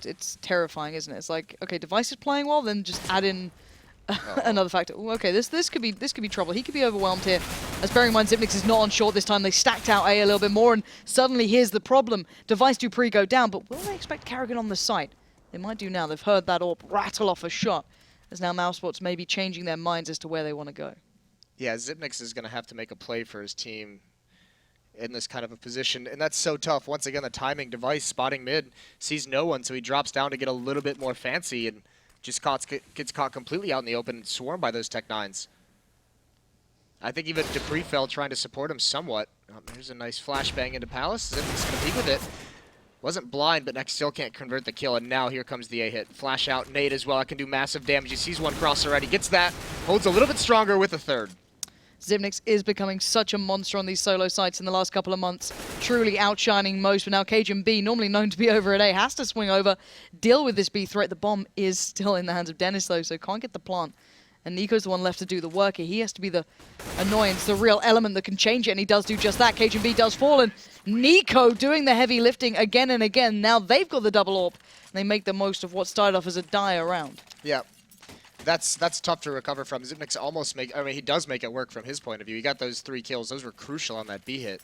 It's terrifying, isn't it? It's like, okay, Device is playing well, then just add in another factor. Ooh, okay, this could be trouble. He could be overwhelmed here. As bearing in mind, Zipnix is not on short this time. They stacked out A a little bit more, and suddenly here's the problem. Device Dupree go down, but will they expect Carrigan on the site? They might do now. They've heard that AWP rattle off a shot, as now mousesports may be changing their minds as to where they want to go. Yeah, Zipnix is going to have to make a play for his team in this kind of a position, and that's so tough. Once again, the timing. Device spotting mid, sees no one, so he drops down to get a little bit more fancy, and just gets caught completely out in the open and swarmed by those Tech-9s. I think even Dupree fell trying to support him somewhat. There's a nice flashbang into Palace. Zipnix going to peek with it. Wasn't blind, but Nex still can't convert the kill, and now here comes the A-hit. Flash out, nade as well. I can do massive damage. He sees one cross already, gets that, holds a little bit stronger with a third. Zipnix is becoming such a monster on these solo sites in the last couple of months, truly outshining most. But now Cajun B, normally known to be over at A, has to swing over, deal with this B threat. The bomb is still in the hands of Dennis, though, so can't get the plant. And Nico's the one left to do the work here. He has to be the annoyance, the real element that can change it, and he does do just that. Cajun B does fall, and Nico doing the heavy lifting again and again. Now they've got the double AWP, and they make the most of what started off as a dire round. Yeah, that's tough to recover from. Zipnix he does make it work from his point of view. He got those 3 kills. Those were crucial on that B hit.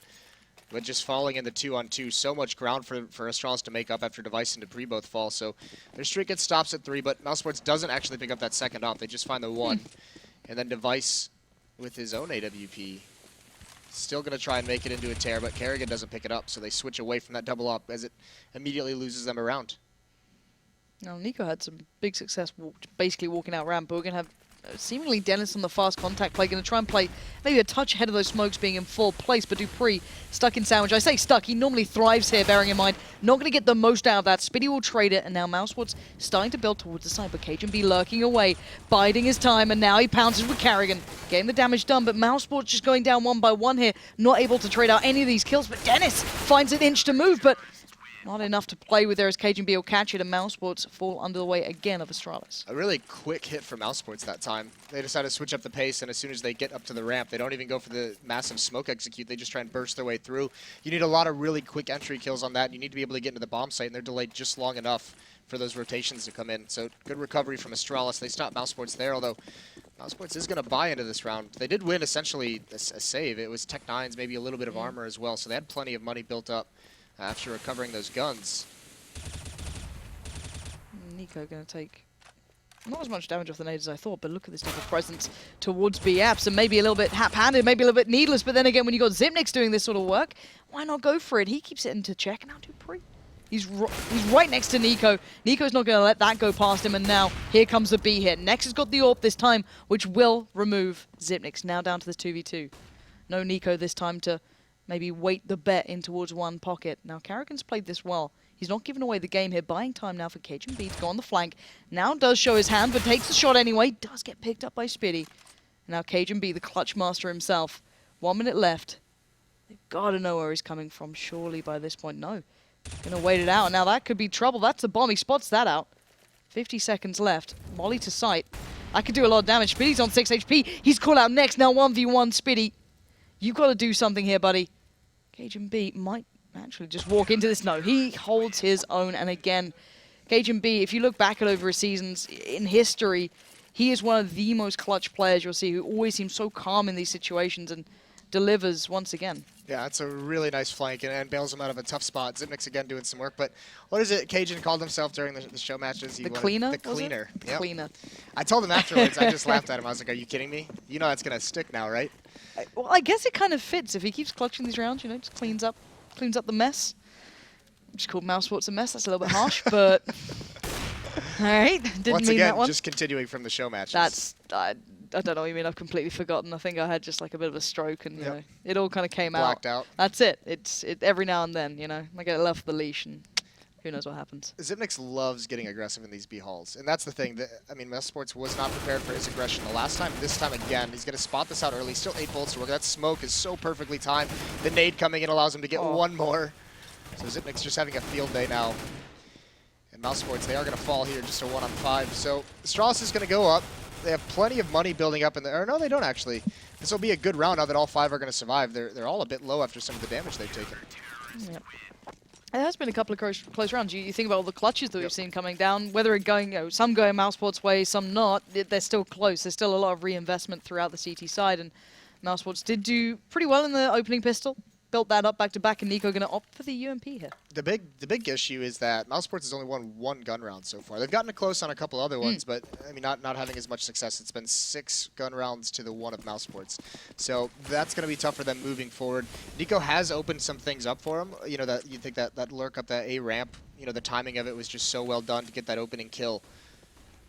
But just falling in the 2-on-2, so much ground for Astralis to make up after Device and Dupree both fall. So their streak gets stops at 3, but mousesports doesn't actually pick up that second AWP. They just find the 1. And then Device with his own AWP still going to try and make it into a tear, but Carrigan doesn't pick it up, so they switch away from that double AWP as it immediately loses them around. Now, Nico had some big success basically walking out ramp, but we're going to have seemingly Dennis on the fast contact play, going to try and play maybe a touch ahead of those smokes being in full place, but Dupree stuck in sandwich. I say stuck, he normally thrives here, bearing in mind, not going to get the most out of that. Spitty will trade it, and now mousesports starting to build towards the side, but Cajun B lurking away, biding his time, and now he pounces with Carrigan, getting the damage done, but mousesports just going down 1 by 1 here, not able to trade out any of these kills, but Dennis finds an inch to move, but not enough to play with there as Cajun B will catch it, and mousesports fall under the weight again of Astralis. A really quick hit for mousesports that time. They decide to switch up the pace, and as soon as they get up to the ramp, they don't even go for the massive smoke execute. They just try and burst their way through. You need a lot of really quick entry kills on that. You need to be able to get into the bomb site, and they're delayed just long enough for those rotations to come in. So good recovery from Astralis. They stop mousesports there, although mousesports is going to buy into this round. They did win essentially a save. It was Tech-9s, maybe a little bit of armor as well, so they had plenty of money built up after recovering those guns. Nico going to take Not as much damage off the nade as I thought, but look at this type of presence towards BF. So maybe a little bit hap-handed, maybe a little bit needless, but then again, when you got Zipnix doing this sort of work, why not go for it? He keeps it into check, and now Dupree. He's right next to Nico. Nico's not going to let that go past him, and now here comes the B hit. Nex has got the AWP this time, which will remove Zipnix. Now down to this 2v2. No Nico this time to maybe weight the bet in towards one pocket. Now, Karrigan's played this well. He's not giving away the game here. Buying time now for cajunb to go on the flank. Now does show his hand, but takes the shot anyway. Does get picked up by Spitty. Now cajunb, the clutch master himself. 1 minute left. They've got to know where he's coming from, surely by this point. No. Gonna wait it out. Now that could be trouble. That's a bomb. He spots that out. 50 seconds left. Molly to sight. That could do a lot of damage. Spitty's on 6 HP. He's called out next. Now 1v1 Spitty. You've got to do something here, buddy. cajunb might actually just walk into this. No, he holds his own. And again, cajunb, if you look back at over his seasons in history, he is one of the most clutch players you'll see, who always seems so calm in these situations and delivers once again. Yeah, it's a really nice flank and bails him out of a tough spot. Zipnix again doing some work, but what is it Cajun called himself during the show matches? The cleaner? The cleaner. The cleaner. I told him afterwards, I just laughed at him. I was like, are you kidding me? You know that's going to stick now, right? Well, I guess it kind of fits. If he keeps clutching these rounds, you know, just cleans up the mess. Just called mousesports a mess. That's a little bit harsh, but all right. Didn't Once mean again, that one. just continuing from the show matches. That's I don't know what you mean. I've completely forgotten. I think I had just like a bit of a stroke, and you know, it all kind of came Blacked out. That's it. It's every now and then, you know, I get left the leash, and who knows what happens. Zipnix loves getting aggressive in these B halls, and that's the thing. That, I mean, mousesports was not prepared for his aggression the last time. This time again, he's going to spot this out early. Still 8 bullets to work. That smoke is so perfectly timed. The nade coming in allows him to get one more. So Zipnix just having a field day now. And mousesports, they are going to fall here, just a 1-on-5. So Astralis is going to go up. They have plenty of money building up in there. Or no, they don't actually. This will be a good round now that all 5 are going to survive. They're all a bit low after some of the damage they've taken. Yep. It has been a couple of close rounds. You think about all the clutches that we've seen coming down, whether it going, you know, some going mousesports' way, some not. They're still close. There's still a lot of reinvestment throughout the CT side, and mousesports did do pretty well in the opening pistol. Built that up back to back, and Nico going to opt for the UMP here. The big issue is that mousesports has only won 1 gun round so far. They've gotten it close on a couple other ones, but I mean, not having as much success. It's been 6 gun rounds to the 1 of mousesports, so that's going to be tough for them moving forward. Nico has opened some things up for him. You know, that you think that lurk up that A ramp. You know, the timing of it was just so well done to get that opening kill,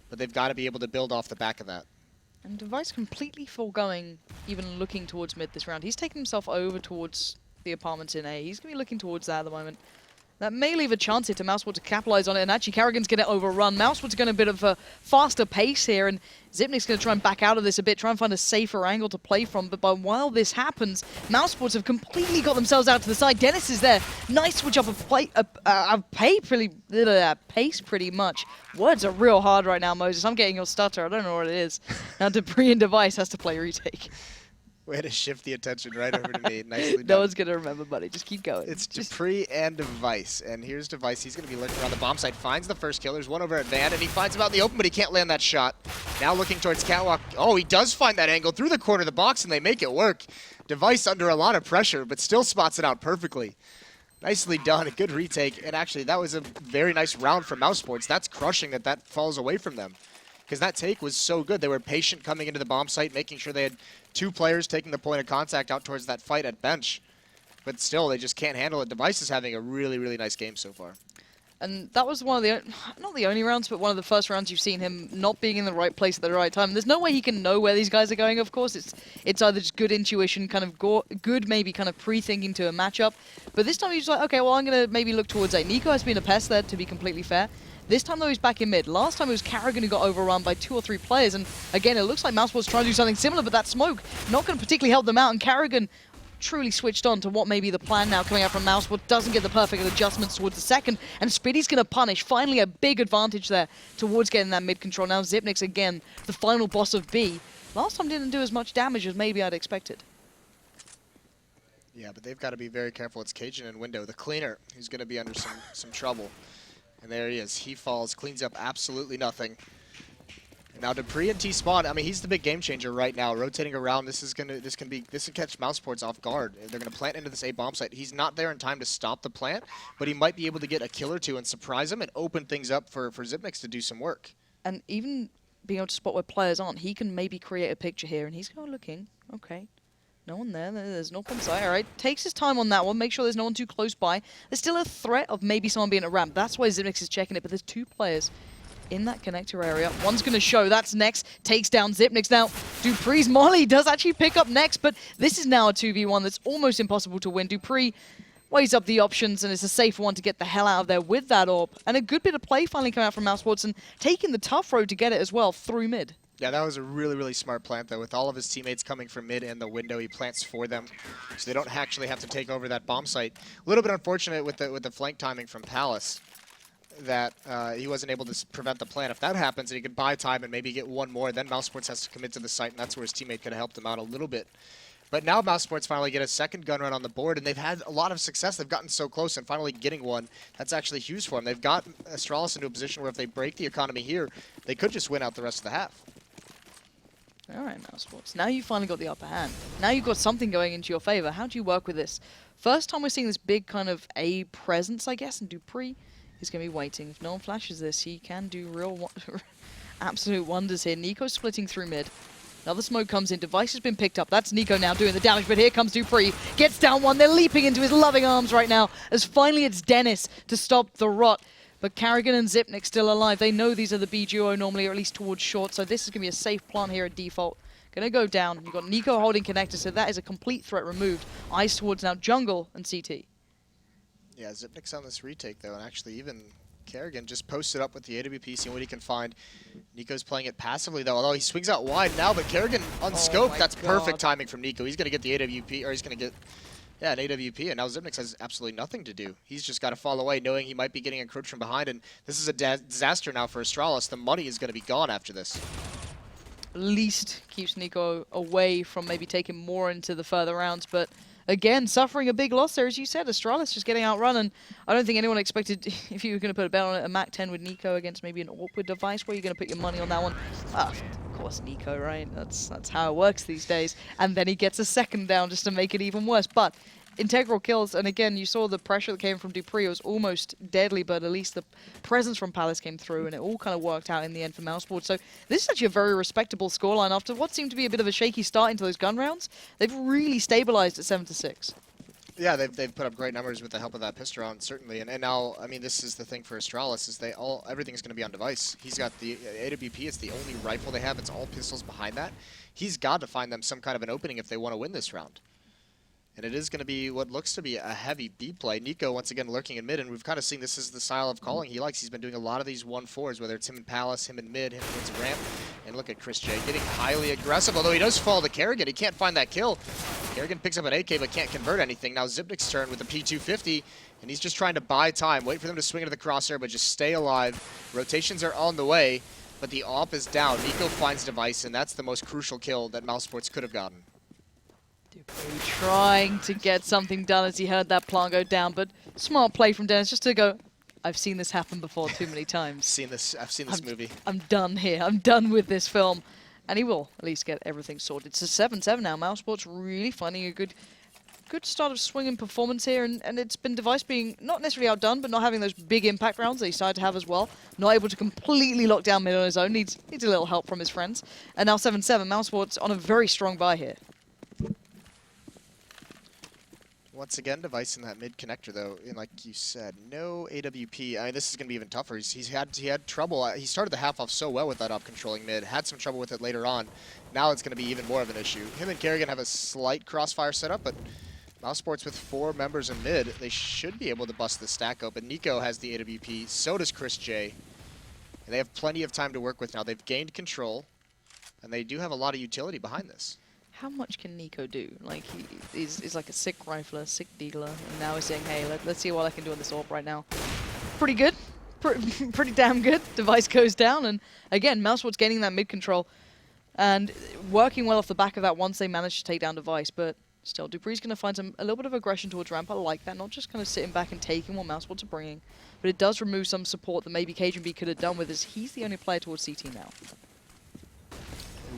but they've got to be able to build off the back of that. And Device completely foregoing even looking towards mid this round. He's taken himself over towards the apartments in A. He's going to be looking towards that at the moment. That may leave a chance here to mousesports to capitalize on it, and actually Karrigan's going to overrun. mousesports going a bit of a faster pace here, and Zipnix's going to try and back out of this a bit, try and find a safer angle to play from. But while this happens, mousesports have completely got themselves out to the side. Dennis is there. Nice switch up of pace pretty much. Words are real hard right now, Moses. I'm getting your stutter. I don't know what it is. Now Dupree and Device has to play retake. Way to shift the attention right over to me. Nicely done. No one's going to remember, buddy. Just keep going. It's Dupree and Device. And here's Device. He's going to be lurking around the bomb site. Finds the first kill. There's one over at Van, and he finds him out in the open, but he can't land that shot. Now looking towards Catwalk. Oh, he does find that angle through the corner of the box, and they make it work. Device under a lot of pressure, but still spots it out perfectly. Nicely done. A good retake. And actually, that was a very nice round for mousesports. That's crushing that falls away from them, because that take was so good. They were patient coming into the bomb site, making sure they had 2 players taking the point of contact out towards that fight at bench. But still, they just can't handle it. Device is having a really, really nice game so far. And that was one of the, not the only rounds, but one of the first rounds you've seen him not being in the right place at the right time. There's no way he can know where these guys are going, of course. It's either just good intuition, kind of good maybe kind of pre-thinking to a matchup. But this time he's just like, okay, well, I'm going to maybe look towards A. Nico has been a pest there, to be completely fair. This time, though, he's back in mid. Last time, it was Karrigan who got overrun by 2 or 3 players. And again, it looks like mousesports trying to do something similar, but that smoke not going to particularly help them out. And Karrigan truly switched on to what may be the plan now coming out from mousesports. Doesn't get the perfect adjustments towards the second. And Spitty's going to punish. Finally, a big advantage there towards getting that mid control. Now, Zipnix, again, the final boss of B. Last time didn't do as much damage as maybe I'd expected. Yeah, but they've got to be very careful. It's Cajun and Window, the cleaner, who's going to be under some trouble. And there he is. He falls, cleans up absolutely nothing. And now Dupree and T-Spawn, I mean, he's the big game changer right now. Rotating around, this can catch mousesports off guard. They're going to plant into this A bomb site. He's not there in time to stop the plant, but he might be able to get a kill or 2 and surprise him and open things up for Zipnix to do some work. And even being able to spot where players aren't. He can maybe create a picture here, and he's looking. Okay. No one there. There's no one side. All right. Takes his time on that one. Make sure there's no one too close by. There's still a threat of maybe someone being at ramp. That's why Zipnix is checking it, but there's 2 players in that connector area. One's going to show. That's Next. Takes down Zipnix. Now, Dupree's Molly does actually pick up Next, but this is now a 2v1 that's almost impossible to win. Dupree weighs up the options, and it's a safe one to get the hell out of there with that orb. And a good bit of play finally coming out from mousesports and taking the tough road to get it as well through mid. Yeah, that was a really, really smart plant, though. With all of his teammates coming from mid and the window, he plants for them, so they don't actually have to take over that bomb site. A little bit unfortunate with the flank timing from Palace that he wasn't able to prevent the plant. If that happens and he could buy time and maybe get one more, then mousesports has to commit to the site, and that's where his teammate could have helped him out a little bit. But now mousesports finally get a second gun run on the board, and they've had a lot of success. They've gotten so close, and finally getting one, that's actually huge for them. They've got Astralis into a position where if they break the economy here, they could just win out the rest of the half. All right, mousesports. Now you finally got the upper hand. Now you've got something going into your favor. How do you work with this? First time we're seeing this big kind of A presence, I guess, and Dupree is going to be waiting. If no one flashes this, he can do real absolute wonders here. Nico's splitting through mid. Another smoke comes in. Device has been picked up. That's Nico now doing the damage, but here comes Dupree. Gets down one. They're leaping into his loving arms right now, as finally it's Dennis to stop the rot. But Carrigan and Zipnix still alive. They know these are the B duo normally, or at least towards short, so this is going to be a safe plant here at default. Going to go down. You've got Nico holding connector, so that is a complete threat removed. Eyes towards now jungle and CT. Yeah, Zipnix on this retake, though, and actually even Carrigan just posted up with the AWP, seeing what he can find. Nico's playing it passively, though, although he swings out wide now, but Carrigan on scope, that's perfect timing from Nico. He's going to get the AWP, or he's going to get... yeah, an AWP, and now Zipnix has absolutely nothing to do. He's just got to fall away, knowing he might be getting encroached from behind, and this is a disaster now for Astralis. The money is going to be gone after this. At least keeps Nico away from maybe taking more into the further rounds, but again, suffering a big loss there, as you said. Astralis just getting outrun, and I don't think anyone expected, if you were going to put a bet on it, a Mac 10 with Nico against maybe an awkward device. Where you're going to put your money on that one? Of course, Nico, right? That's how it works these days. And then he gets a second down just to make it even worse. But integral kills, and again, you saw the pressure that came from Dupree. It was almost deadly, but at least the presence from Palace came through, and it all kind of worked out in the end for mousesports. So this is actually a very respectable scoreline after what seemed to be a bit of a shaky start into those gun rounds. They've really stabilized at 7-6. Yeah, they've put up great numbers with the help of that pistol round, certainly. And now, I mean, this is the thing for Astralis, is everything's going to be on device. He's got the AWP, it's the only rifle they have, it's all pistols behind that. He's got to find them some kind of an opening if they want to win this round. And it is going to be what looks to be a heavy B play. Nico, once again, lurking in mid, and we've kind of seen this is the style of calling he likes. He's been doing a lot of these 1-4s, whether it's him in Palace, him in mid, him against ramp. And look at Chris J getting highly aggressive, although he does fall to Carrigan. He can't find that kill. Carrigan picks up an AK, but can't convert anything. Now Zipnik's turn with the P250, and he's just trying to buy time, wait for them to swing into the crosshair, but just stay alive. Rotations are on the way, but the AWP is down. Nico finds device, and that's the most crucial kill that mousesports could have gotten. Dupree trying to get something done as he heard that plant go down, but smart play from Dennis just to go, I've seen this happen before too many times. I've seen this movie. I'm done here. I'm done with this film. And he will at least get everything sorted. It's a 7-7 now. mousesports really finding a good start of swinging performance here, and it's been Device being not necessarily outdone, but not having those big impact rounds that he started to have as well. Not able to completely lock down mid on his own. Needs a little help from his friends. And now 7-7. mousesports on a very strong buy here. Once again, Device in that mid connector, though, and like you said, no AWP. I mean, this is going to be even tougher. He had trouble. He started the half off so well with that up controlling mid. Had some trouble with it later on. Now it's going to be even more of an issue. Him and Kerrigan have a slight crossfire setup, but mousesports with 4 members in mid, they should be able to bust the stack open. Nico has the AWP. So does Chris J. And they have plenty of time to work with now. They've gained control, and they do have a lot of utility behind this. How much can Nico do? Like, he's like a sick rifler, sick dealer, and now he's saying, hey, let's see what I can do on this AWP right now. Pretty good. Pretty damn good. Device goes down, and again, mousesports gaining that mid control and working well off the back of that once they manage to take down Device, but still, Dupree's going to find a little bit of aggression towards ramp. I like that, not just kind of sitting back and taking what mousesports are bringing, but it does remove some support that maybe Cajun B could have done with, as he's the only player towards CT now.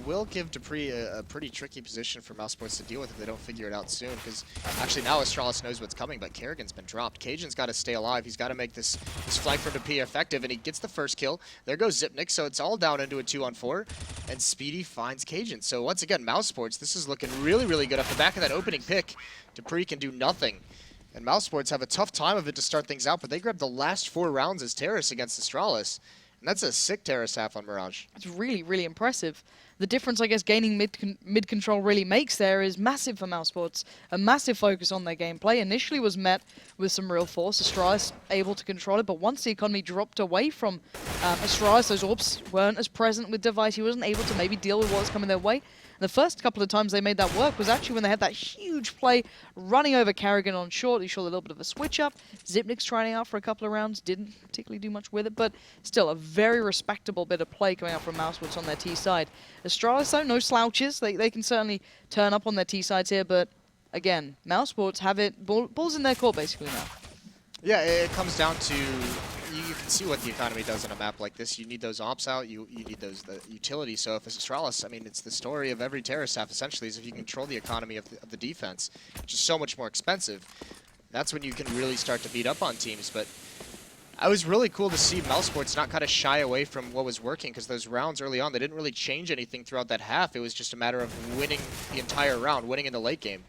will give Dupree a pretty tricky position for mousesports to deal with if they don't figure it out soon, because actually now Astralis knows what's coming, but Kerrigan's been dropped. Cajun's got to stay alive. He's got to make this flank from Dupree effective, and he gets the first kill. There goes Zipnik, so it's all down into a 2-on-4, and Speedy finds Cajun. So once again, mousesports, this is looking really, really good. Off the back of that opening pick, Dupree can do nothing. And mousesports have a tough time of it to start things out, but they grabbed the last 4 rounds as Terrace against Astralis. And that's a sick Terrace half on Mirage. It's really, really impressive. The difference, I guess, gaining mid control really makes there is massive for mousesports. A massive focus on their gameplay. Initially was met with some real force. Astralis able to control it, but once the economy dropped away from Astralis, those orbs weren't as present with Device. He wasn't able to maybe deal with what was coming their way. The first couple of times they made that work was actually when they had that huge play running over Kerrigan on short. He showed a little bit of a switch up. Zipnik's trying out for a couple of rounds. Didn't particularly do much with it, but still a very respectable bit of play coming out from mousesports on their T side. Astralis, though, no slouches. They can certainly turn up on their T sides here, but again, mousesports have it, balls in their court basically now. Yeah, it comes down to, you can see what the economy does in a map like this. You need those ops out, you need the utility. So if it's Astralis, I mean, it's the story of every Terrace half essentially, is if you control the economy of the defense, which is so much more expensive, that's when you can really start to beat up on teams. But I was really cool to see mousesports not kind of shy away from what was working, because those rounds early on, they didn't really change anything throughout that half. It was just a matter of winning the entire round, winning in the late game.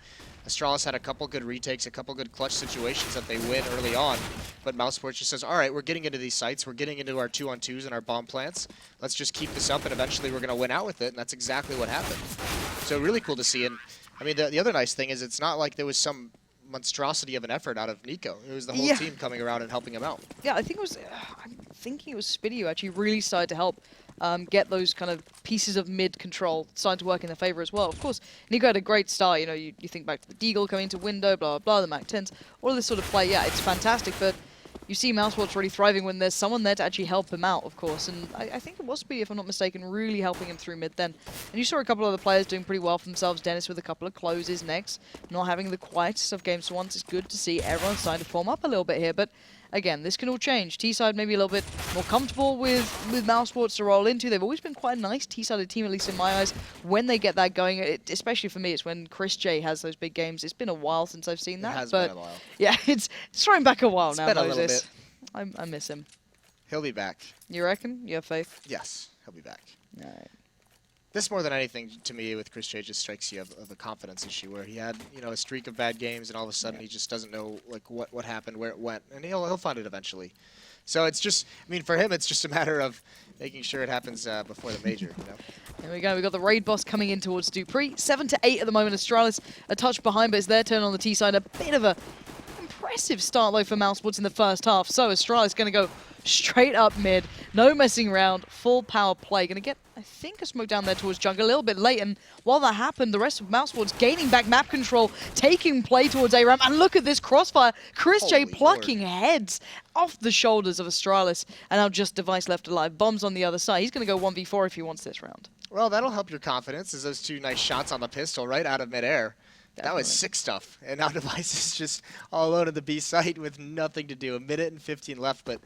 Astralis had a couple good retakes, a couple good clutch situations that they win early on, but mousesports just says, all right, we're getting into these sites, we're getting into our 2-on-2s and our bomb plants. Let's just keep this up, and eventually we're going to win out with it, and that's exactly what happened. So really cool to see. And I mean, the other nice thing is it's not like there was some monstrosity of an effort out of Nico. It was the whole team coming around and helping him out. Yeah, I think it was, I'm thinking it was Spitty who actually really started to help get those kind of pieces of mid control starting to work in their favor as well. Of course, Nico had a great start. You know, you think back to the Deagle coming into window, blah, blah, blah, the Mac 10s, all of this sort of play. Yeah, it's fantastic, but you see mousesports really thriving when there's someone there to actually help him out, of course. And I think it was Speedy, if I'm not mistaken, really helping him through mid then. And you saw a couple of other players doing pretty well for themselves. Dennis with a couple of closes next. Not having the quietest of games for once. It's good to see everyone starting to form up a little bit here. But again, this can all change. T-side maybe a little bit more comfortable with mousesports to roll into. They've always been quite a nice T-sided team, at least in my eyes, when they get that going. Especially for me, it's when Chris J has those big games. It's been a while since I've seen that. It has been a while. Yeah, it's throwing back a while now, It's been Moses. a little bit. I miss him. He'll be back. You reckon? You have faith? Yes, he'll be back. All right. This more than anything to me with Chris J just strikes you of a confidence issue where he had, you know, a streak of bad games and all of a sudden he just doesn't know like what happened, where it went, and he'll find it eventually. So it's just, I mean, for him it's just a matter of making sure it happens before the major. You know? There we go. We've got the raid boss coming in towards Dupree. 7-8 at the moment. Astralis a touch behind, but it's their turn on the T side. A bit of a impressive start though for mousesports in the first half. So Astralis going to go straight up mid, no messing around, full power play. Going to get, I think, a smoke down there towards jungle a little bit late. And while that happened, the rest of mousesports gaining back map control, taking play towards A-Ramp. And look at this crossfire. Chris J plucking heads off the shoulders of Astralis. And now just Device left alive. Bombs on the other side. He's going to go 1v4 if he wants this round. Well, that'll help your confidence as those two nice shots on the pistol right out of midair. Definitely. That was sick stuff. And now Device is just all alone at the B site with nothing to do. 1 minute and 15 left, but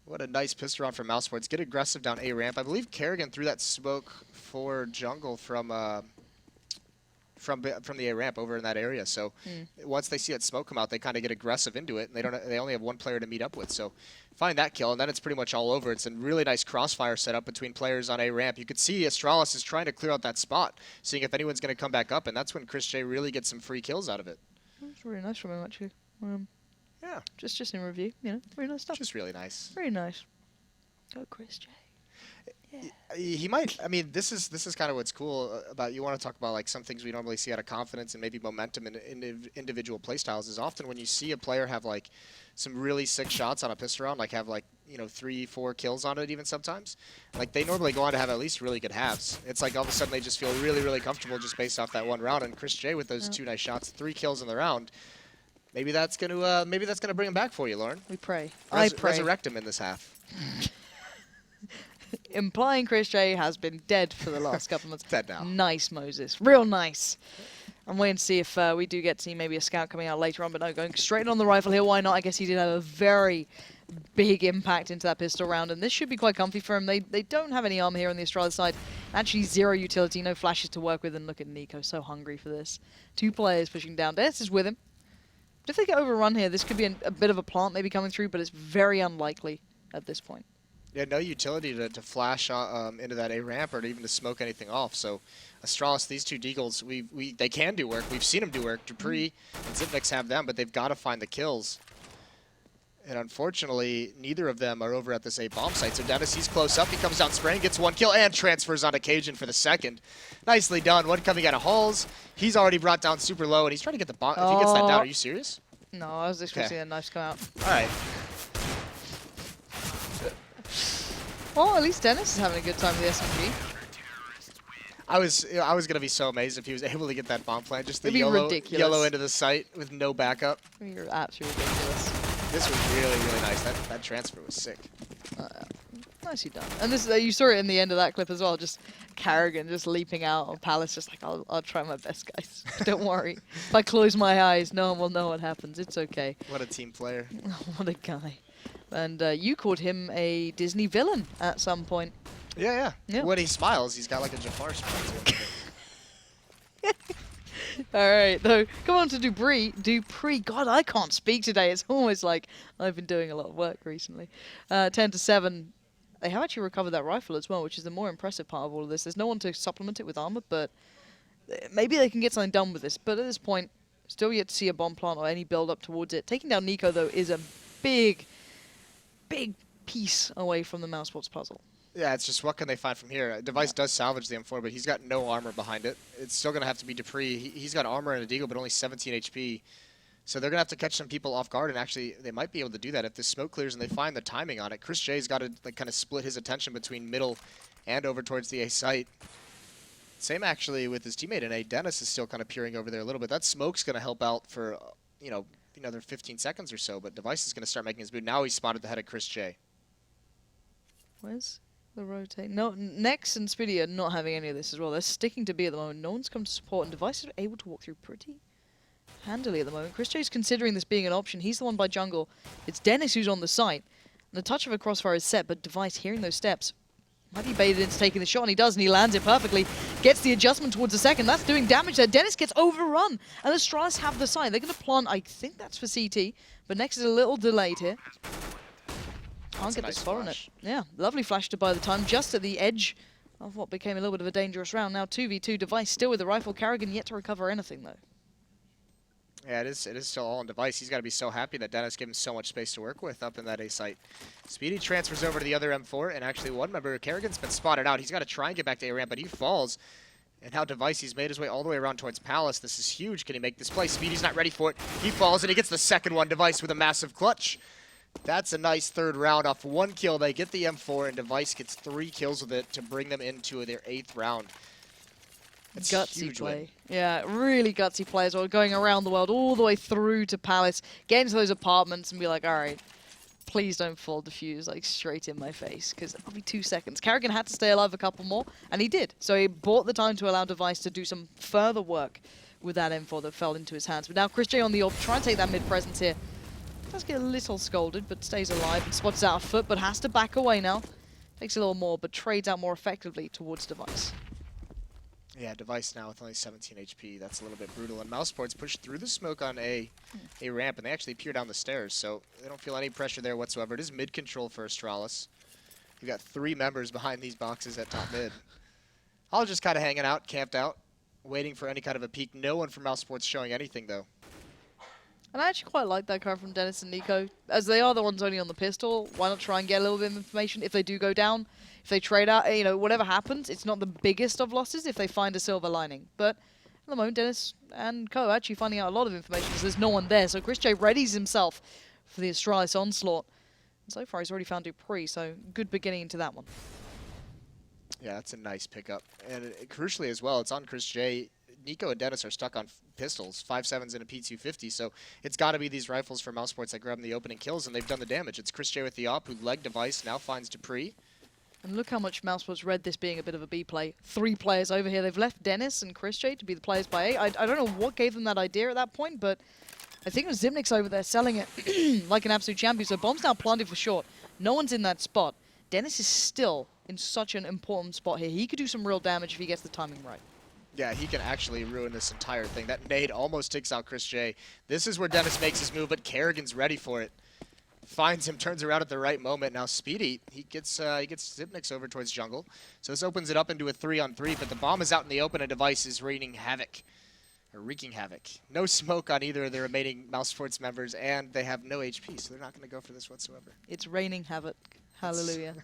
what a nice pistol round from mousesports. Get aggressive down A ramp. I believe Kerrigan threw that smoke for jungle from the A ramp over in that area. So once they see that smoke come out, they kind of get aggressive into it, and they only have one player to meet up with. So find that kill, and then it's pretty much all over. It's a really nice crossfire setup between players on A ramp. You could see Astralis is trying to clear out that spot, seeing if anyone's going to come back up, and that's when Chris J really gets some free kills out of it. That's really nice from him, actually. Yeah. Just in review, you know, very nice stuff. Just really nice. Very nice. Go Chris J. Yeah. He might. I mean, this is kind of what's cool about. You want to talk about like some things we normally see out of confidence and maybe momentum in individual play styles. Is often when you see a player have like some really sick shots on a pistol round, like have like 3-4 kills on it even sometimes. Like they normally go on to have at least really good halves. It's like all of a sudden they just feel really comfortable just based off that one round. And Chris J with those 2 nice shots, 3 kills in the round. Maybe that's gonna bring him back for you, Lauren. We pray. I pray. Resurrect him in this half. Implying Chris J has been dead for the last couple of months. Dead now. Nice, Moses. Real nice. I'm waiting to see if we do get to see maybe a scout coming out later on, but no, going straight on the rifle here. Why not? I guess he did have a very big impact into that pistol round, and this should be quite comfy for him. They don't have any armor here on the Astralis side. Actually, 0 utility, no flashes to work with, and look at Nico, so hungry for this. 2 players pushing down. Dennis is with him. But if they get overrun here, this could be a bit of a plant maybe coming through, but it's very unlikely at this point. Yeah, no utility to flash into that A ramp or to even to smoke anything off. So Astralis, these 2 Deagles, they can do work. We've seen them do work. Dupree and Zipnix have them, but they've got to find the kills. And unfortunately, neither of them are over at this A bomb site. So Dennis, he's close up. He comes down spraying, gets 1 kill, and transfers on Cajun for the second. Nicely done. One coming out of Halls. He's already brought down super low, and he's trying to get the bomb. If he gets that down, are you serious? No, I was expecting a knife to come out. All right. Well, at least Dennis is having a good time with the SMG. I was gonna be so amazed if he was able to get that bomb plant. Just the ridiculous. yellow into the site with no backup. You're absolutely ridiculous. This was really, really nice. That transfer was sick. Nicely done. And this you saw it in the end of that clip as well. Just Carrigan just leaping out on Palace, just like I'll try my best, guys. Don't worry. If I close my eyes, no one will know what happens. It's okay. What a team player. What a guy. And you called him a Disney villain at some point. Yeah. When he smiles, he's got like a Jafar smile to him. All right, though. Come on to Dupree. God, I can't speak today. It's almost like I've been doing a lot of work recently. 10-7. They have actually recovered that rifle as well, which is the more impressive part of all of this. There's no one to supplement it with armor, but maybe they can get something done with this. But at this point, still yet to see a bomb plant or any build up towards it. Taking down Nico, though, is a big piece away from the mousesports puzzle. Yeah, it's just what can they find from here. Device does salvage the M4, but he's got no armor behind it. It's still going to have to be Dupree. He's got armor and a Deagle, but only 17 HP. So they're going to have to catch some people off guard, and actually they might be able to do that if the smoke clears and they find the timing on it. Chris J's got to like kind of split his attention between middle and over towards the A site. Same actually with his teammate in A. Dennis is still kind of peering over there a little bit. That smoke's going to help out for, another 15 seconds or so, but Device is going to start making his move. Now he's spotted the head of Chris J. Where's the rotate? No, Nex and Speedy are not having any of this as well. They're sticking to B at the moment. No one's come to support, and Device is able to walk through pretty handily at the moment. Chris J's considering this being an option. He's the one by jungle. It's Dennis who's on the site. And the touch of a crossfire is set, but Device, hearing those steps, might be baited into taking the shot, and he does, and he lands it perfectly. Gets the adjustment towards the second. That's doing damage there. Dennis gets overrun, and the Astralis have the site. They're going to plant, I think that's for CT, but Nex is a little delayed here. Can't get the spot on it. Yeah, lovely flash to buy the time, just at the edge of what became a little bit of a dangerous round. Now 2v2, Device still with the rifle. Carrigan yet to recover anything, though. Yeah, it is still all on Device. He's got to be so happy that Dennis gave him so much space to work with up in that A site. Speedy transfers over to the other M4, and actually one member, Carrigan's been spotted out. He's got to try and get back to A ramp, but he falls. And how Device, he's made his way all the way around towards Palace. This is huge. Can he make this play? Speedy's not ready for it. He falls, and he gets the second one. Device with a massive clutch. That's a nice third round. Off 1 kill, they get the M4, and Device gets 3 kills with it to bring them into their 8th round. That's gutsy play. Yeah, really gutsy play as well. Going around the world, all the way through to Palace, get into those apartments and be like, all right, please don't fall defuse, like straight in my face, because it'll be 2 seconds. Carrigan had to stay alive a couple more, and he did. So he bought the time to allow Device to do some further work with that M4 that fell into his hands. But now Chris J on the AWP, try and take that mid presence here. Does get a little scolded, but stays alive and spots out a foot, but has to back away now. Takes a little more, but trades out more effectively towards Device. Yeah, Device now with only 17 HP. That's a little bit brutal. And mousesports pushed through the smoke on a ramp, and they actually peer down the stairs, so they don't feel any pressure there whatsoever. It is mid control for Astralis. You've got 3 members behind these boxes at top mid. All just kind of hanging out, camped out, waiting for any kind of a peek. No one from mousesports showing anything, though. And I actually quite like that card from Dennis and Nico. As they are the ones only on the pistol, why not try and get a little bit of information if they do go down? If they trade out, whatever happens, it's not the biggest of losses if they find a silver lining. But at the moment, Dennis and Co actually finding out a lot of information because there's no one there. So Chris J readies himself for the Astralis onslaught. And so far, he's already found Dupree, so good beginning into that one. Yeah, that's a nice pickup. And crucially as well, it's on Chris J. Nico and Dennis are stuck on pistols, 5.7s and a P250, so it's got to be these rifles for mousesports that grab them the opening kills, and they've done the damage. It's Chris J with the op, who legged Device, now finds Dupree. And look how much mousesports read this being a bit of a B play. 3 players over here. They've left Dennis and Chris J to be the players by A. I don't know what gave them that idea at that point, but I think it was Zimnick's over there selling it like an absolute champion. So bomb's now planted for short. No one's in that spot. Dennis is still in such an important spot here. He could do some real damage if he gets the timing right. Yeah, he can actually ruin this entire thing. That nade almost takes out Chris J. This is where Dennis makes his move, but Kerrigan's ready for it. Finds him, turns around at the right moment. Now Speedy, he gets Zipniks over towards jungle. So this opens it up into a 3-on-3, but the bomb is out in the open and Device is wreaking havoc. No smoke on either of the remaining mousesports members, and they have no HP, so they're not going to go for this whatsoever. It's raining havoc. Hallelujah.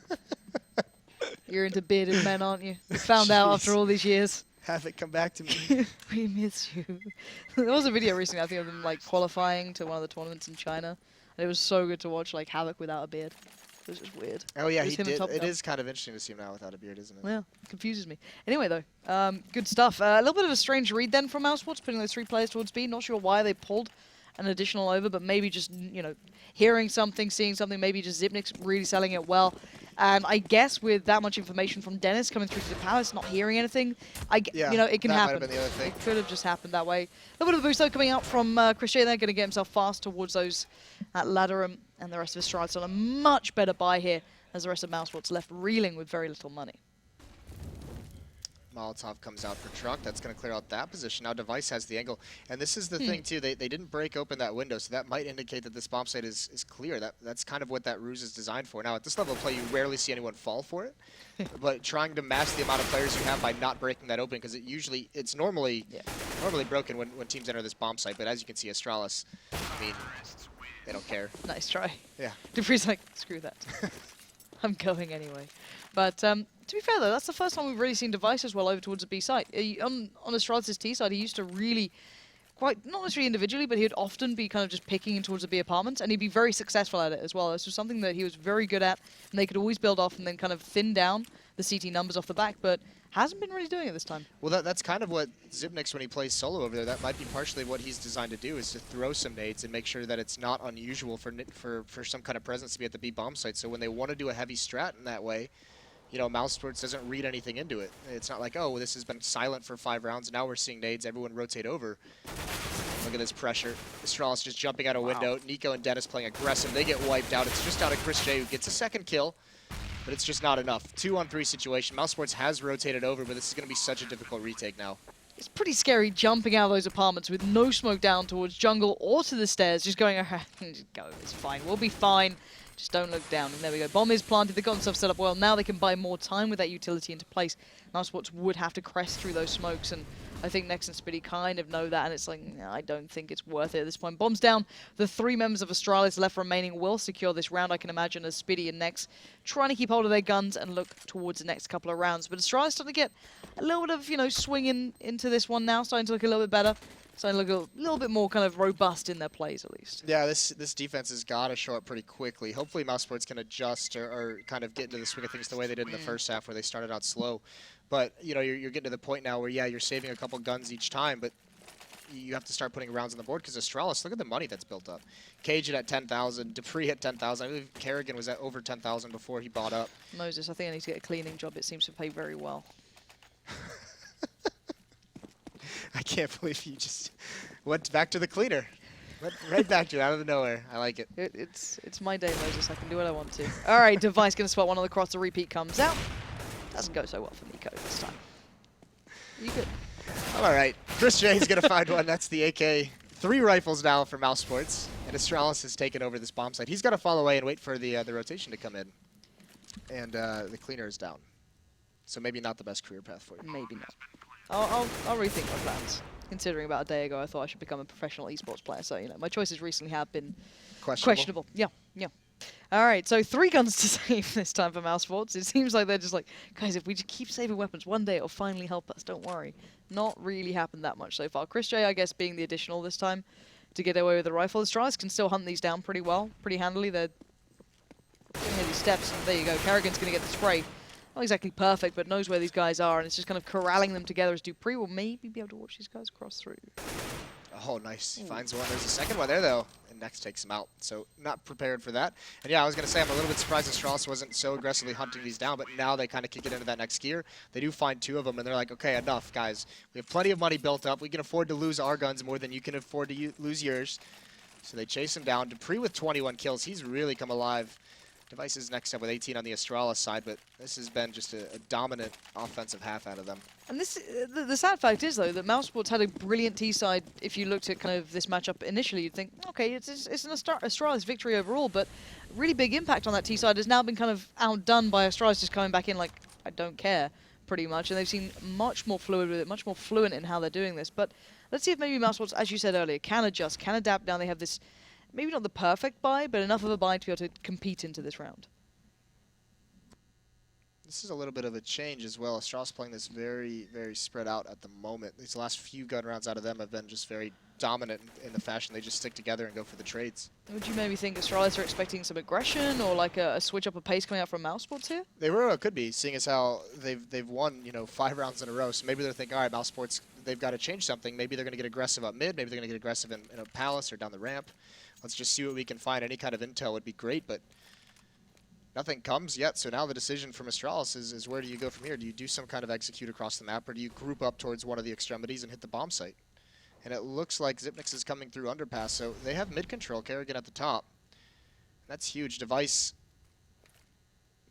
You're into bearded men, aren't you? You found out after all these years. Havoc, come back to me. We miss you. There was a video recently, I think, of them like qualifying to one of the tournaments in China. And it was so good to watch, like Havoc without a beard. It was just weird. Oh yeah, he did. It is kind of interesting to see him now without a beard, isn't it? Yeah, it confuses me. Anyway, though, good stuff. A little bit of a strange read then from mousesports, putting those 3 players towards B. Not sure why they pulled an additional over, but maybe just, you know, hearing something, seeing something, maybe just Zipnik's really selling it well. And I guess with that much information from Dennis coming through to the palace, not hearing anything, you know, it can happen. Might have been the other thing. It could have just happened that way. A little bit of a boost though coming out from Chris J. They're going to get himself fast towards those at Ladderum, and the rest of Astralis on a much better buy here, as the rest of mousesports left reeling with very little money. Molotov comes out for Truck. That's going to clear out that position. Now Device has the angle. And this is the thing, too. They didn't break open that window, so that might indicate that this bomb site is clear. That's kind of what that ruse is designed for. Now, at this level of play, you rarely see anyone fall for it. But trying to match the amount of players you have by not breaking that open, because it's normally broken when teams enter this bomb site. But as you can see, Astralis, I mean, they don't care. Nice try. Yeah. Dupree's like, screw that. I'm going anyway. But to be fair, though, that's the first time we've really seen Device as well over towards the B side. On Astralis' T side, he used to really, not necessarily individually, but he'd often be kind of just picking in towards the B apartments, and he'd be very successful at it as well. This was something that he was very good at, and they could always build off and then kind of thin down the CT numbers off the back, but hasn't been really doing it this time. Well, that's kind of what Zipniks, when he plays solo over there, that might be partially what he's designed to do, is to throw some nades and make sure that it's not unusual for some kind of presence to be at the B bomb site. So when they want to do a heavy strat in that way, you know, mousesports doesn't read anything into it. It's not like, oh, this has been silent for 5 rounds, now we're seeing nades, everyone rotate over. Look at this pressure. Astralis just jumping out a window. Nico and Dennis playing aggressive. They get wiped out. It's just out of Chris J, who gets a second kill, but it's just not enough. 2-on-3 situation. mousesports has rotated over, but this is going to be such a difficult retake now. It's pretty scary jumping out of those apartments with no smoke down towards jungle or to the stairs, just going, go, it's fine, we'll be fine. Just don't look down. And there we go. Bomb is planted. They got themselves set up well. Now they can buy more time with that utility into place. mousesports would have to crest through those smokes, and I think Nex and Spitty kind of know that, and it's like, I don't think it's worth it at this point. Bomb's down. The 3 members of Astralis left remaining will secure this round, I can imagine, as Spitty and Nex trying to keep hold of their guns and look towards the next couple of rounds. But Astralis starting to get a little bit of, you know, swinging into this one now, starting to look a little bit better. Starting to look a little bit more kind of robust in their plays, at least. Yeah, this defense has got to show up pretty quickly. Hopefully mousesports can adjust or kind of get into the swing of things the way they did in the first half, where they started out slow. But, you know, you're getting to the point now where, yeah, you're saving a couple guns each time, but you have to start putting rounds on the board, because Astralis, look at the money that's built up. Cajun at 10,000, Dupree at 10,000. I believe Kerrigan was at over 10,000 before he bought up. Moses, I think I need to get a cleaning job. It seems to pay very well. I can't believe you just went back to the cleaner. Went right back to it, out of nowhere. I like it. It's my day, Moses. I can do what I want to. All right, Device going to spot one on the cross. The repeat comes out. Doesn't go so well for Nico this time. You good? All right. Chris J is going to find one. That's the AK. 3 rifles now for mousesports. And Astralis has taken over this bomb site. He's got to fall away and wait for the rotation to come in. And the cleaner is down. So maybe not the best career path for you. Maybe not. I'll rethink my plans. Considering about a day ago I thought I should become a professional esports player. So, you know, my choices recently have been questionable. Yeah. All right, so 3 guns to save this time for mousesports. It seems like they're just like, guys, if we just keep saving weapons, one day it'll finally help us. Don't worry. Not really happened that much so far. Chris J, I guess, being the additional this time to get away with the rifle. Astralis can still hunt these down pretty well, pretty handily. They're getting these steps, and there you go. Kerrigan's going to get the spray. Not exactly perfect, but knows where these guys are, and it's just kind of corralling them together as Dupree will maybe be able to watch these guys cross through. Oh, nice. He finds one. There's a second one there, though. And Next takes him out. So not prepared for that. And yeah, I was going to say, I'm a little bit surprised Astralis wasn't so aggressively hunting these down, but now they kind of kick it into that next gear. They do find 2 of them, and they're like, okay, enough, guys. We have plenty of money built up. We can afford to lose our guns more than you can afford to lose yours. So they chase him down. Dupree with 21 kills. He's really come alive. Device is next up with 18 on the Astralis side, but this has been just a dominant offensive half out of them. And this, the sad fact is, though, that mousesports had a brilliant T-side. If you looked at kind of this matchup initially, you'd think, okay, it's an Astralis victory overall, but really big impact on that T-side has now been kind of outdone by Astralis just coming back in like, I don't care, pretty much. And they've seen much more fluid with it, much more fluent in how they're doing this. But let's see if maybe mousesports, as you said earlier, can adjust, can adapt. Now they have this, maybe not the perfect buy, but enough of a buy to be able to compete into this round. This is a little bit of a change as well. Astralis playing this very, very spread out at the moment. These last few gun rounds out of them have been just very dominant in the fashion. They just stick together and go for the trades. Would you maybe think Astralis are expecting some aggression or like a switch up of pace coming out from mousesports here? They were, could be, seeing as how they've won, 5 rounds in a row. So maybe they're thinking, all right, mousesports, they've got to change something. Maybe they're going to get aggressive up mid. Maybe they're going to get aggressive in a palace or down the ramp. Let's just see what we can find. Any kind of intel would be great, but nothing comes yet. So now the decision from Astralis is where do you go from here? Do you do some kind of execute across the map, or do you group up towards one of the extremities and hit the bomb site? And it looks like Xyp9x is coming through underpass, so they have mid control. Kerrigan at the top. That's huge. Device